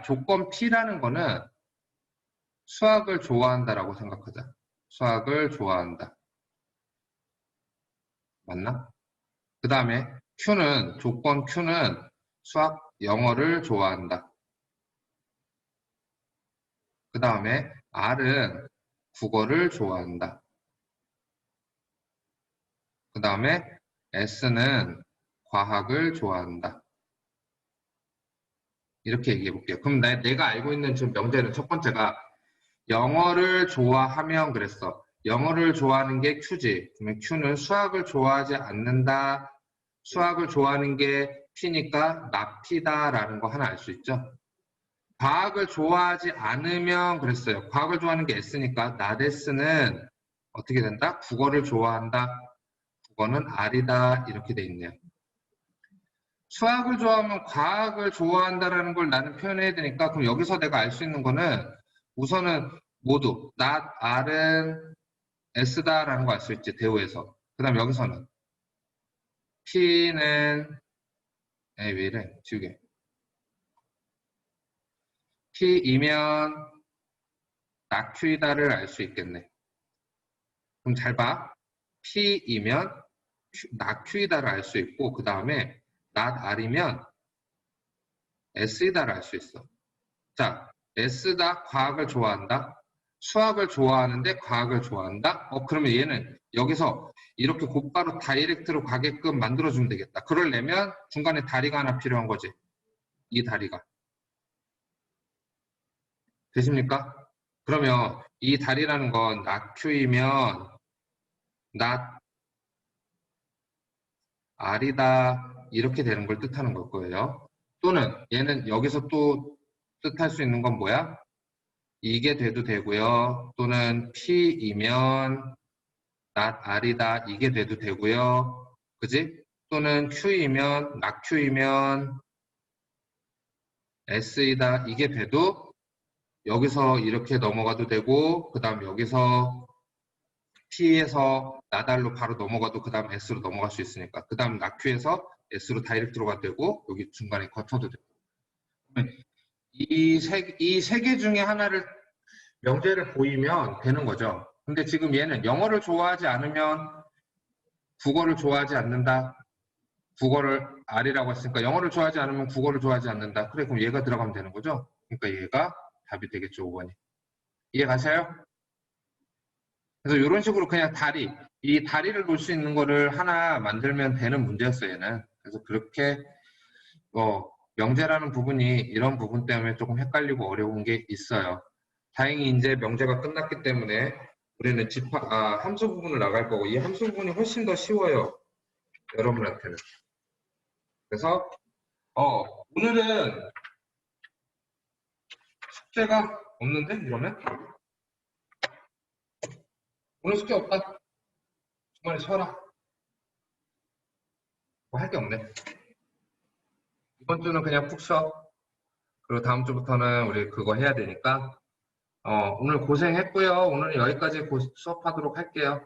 조건 P라는 거는 수학을 좋아한다라고 생각하자. 수학을 좋아한다. 맞나? 그 다음에 조건 Q는 수학, 영어를 좋아한다. 그 다음에 R은 국어를 좋아한다. 그 다음에 S는 과학을 좋아한다. 이렇게 얘기해 볼게요. 그럼 내가 알고 있는 지금 명제는 첫 번째가 영어를 좋아하면 그랬어. 영어를 좋아하는 게 Q지. 그러면 Q는 수학을 좋아하지 않는다. 수학을 좋아하는 게 P니까 나 P다라는 거 하나 알 수 있죠. 과학을 좋아하지 않으면 그랬어요. 과학을 좋아하는 게 S니까 not S는 어떻게 된다? 국어를 좋아한다. 국어는 R이다. 이렇게 돼 있네요. 수학을 좋아하면 과학을 좋아한다라는 걸 나는 표현해야 되니까 그럼 여기서 내가 알 수 있는 거는 우선은 모두 not R은 S다라는 거 알 수 있지. 대우에서. 그 다음 여기서는 P는 왜 이래? 지우개. P이면 not Q이다를 알 수 있겠네. 그럼 잘 봐. P이면 not Q이다를 알 수 있고 그 다음에 not R이면 S이다를 알 수 있어. 자, S다 과학을 좋아한다. 수학을 좋아하는데 과학을 좋아한다. 그러면 얘는 여기서 이렇게 곧바로 다이렉트로 가게끔 만들어주면 되겠다. 그러려면 중간에 다리가 하나 필요한 거지. 이 다리가. 되십니까? 그러면 이 다리라는 건 not Q이면 not R이다. 이렇게 되는 걸 뜻하는 걸 거예요. 또는 얘는 여기서 또 뜻할 수 있는 건 뭐야? 이게 돼도 되고요. 또는 P이면 not R이다. 이게 돼도 되고요. 그지? 또는 Q이면 not Q이면 S이다. 이게 돼도 여기서 이렇게 넘어가도 되고 그 다음 여기서 P에서 나달로 바로 넘어가도 그 다음 S로 넘어갈 수 있으니까 그 다음 not Q에서 S로 다이렉트로 가도 되고 여기 중간에 거쳐도 되고 이 세 개 중에 하나를 명제를 보이면 되는 거죠. 근데 지금 얘는 영어를 좋아하지 않으면 국어를 좋아하지 않는다. 국어를 R이라고 했으니까 영어를 좋아하지 않으면 국어를 좋아하지 않는다. 그래 그럼 얘가 들어가면 되는 거죠. 그러니까 얘가 답이 되겠죠. 5번이. 이해 가세요? 그래서 이런 식으로 그냥 이 다리를 놓을 수 있는 거를 하나 만들면 되는 문제였어요, 얘는. 그래서 그렇게 명제라는 부분이 이런 부분 때문에 조금 헷갈리고 어려운 게 있어요. 다행히 이제 명제가 끝났기 때문에 우리는 함수 부분을 나갈 거고, 이 함수 부분이 훨씬 더 쉬워요, 여러분한테는. 그래서 오늘은 숙제가 없는데, 이러면? 오늘 숙제 없다. 주말에 쉬어라. 뭐 할 게 없네. 이번 주는 그냥 푹 쉬어. 그리고 다음 주부터는 우리 그거 해야 되니까 오늘 고생했고요. 오늘은 여기까지 수업하도록 할게요.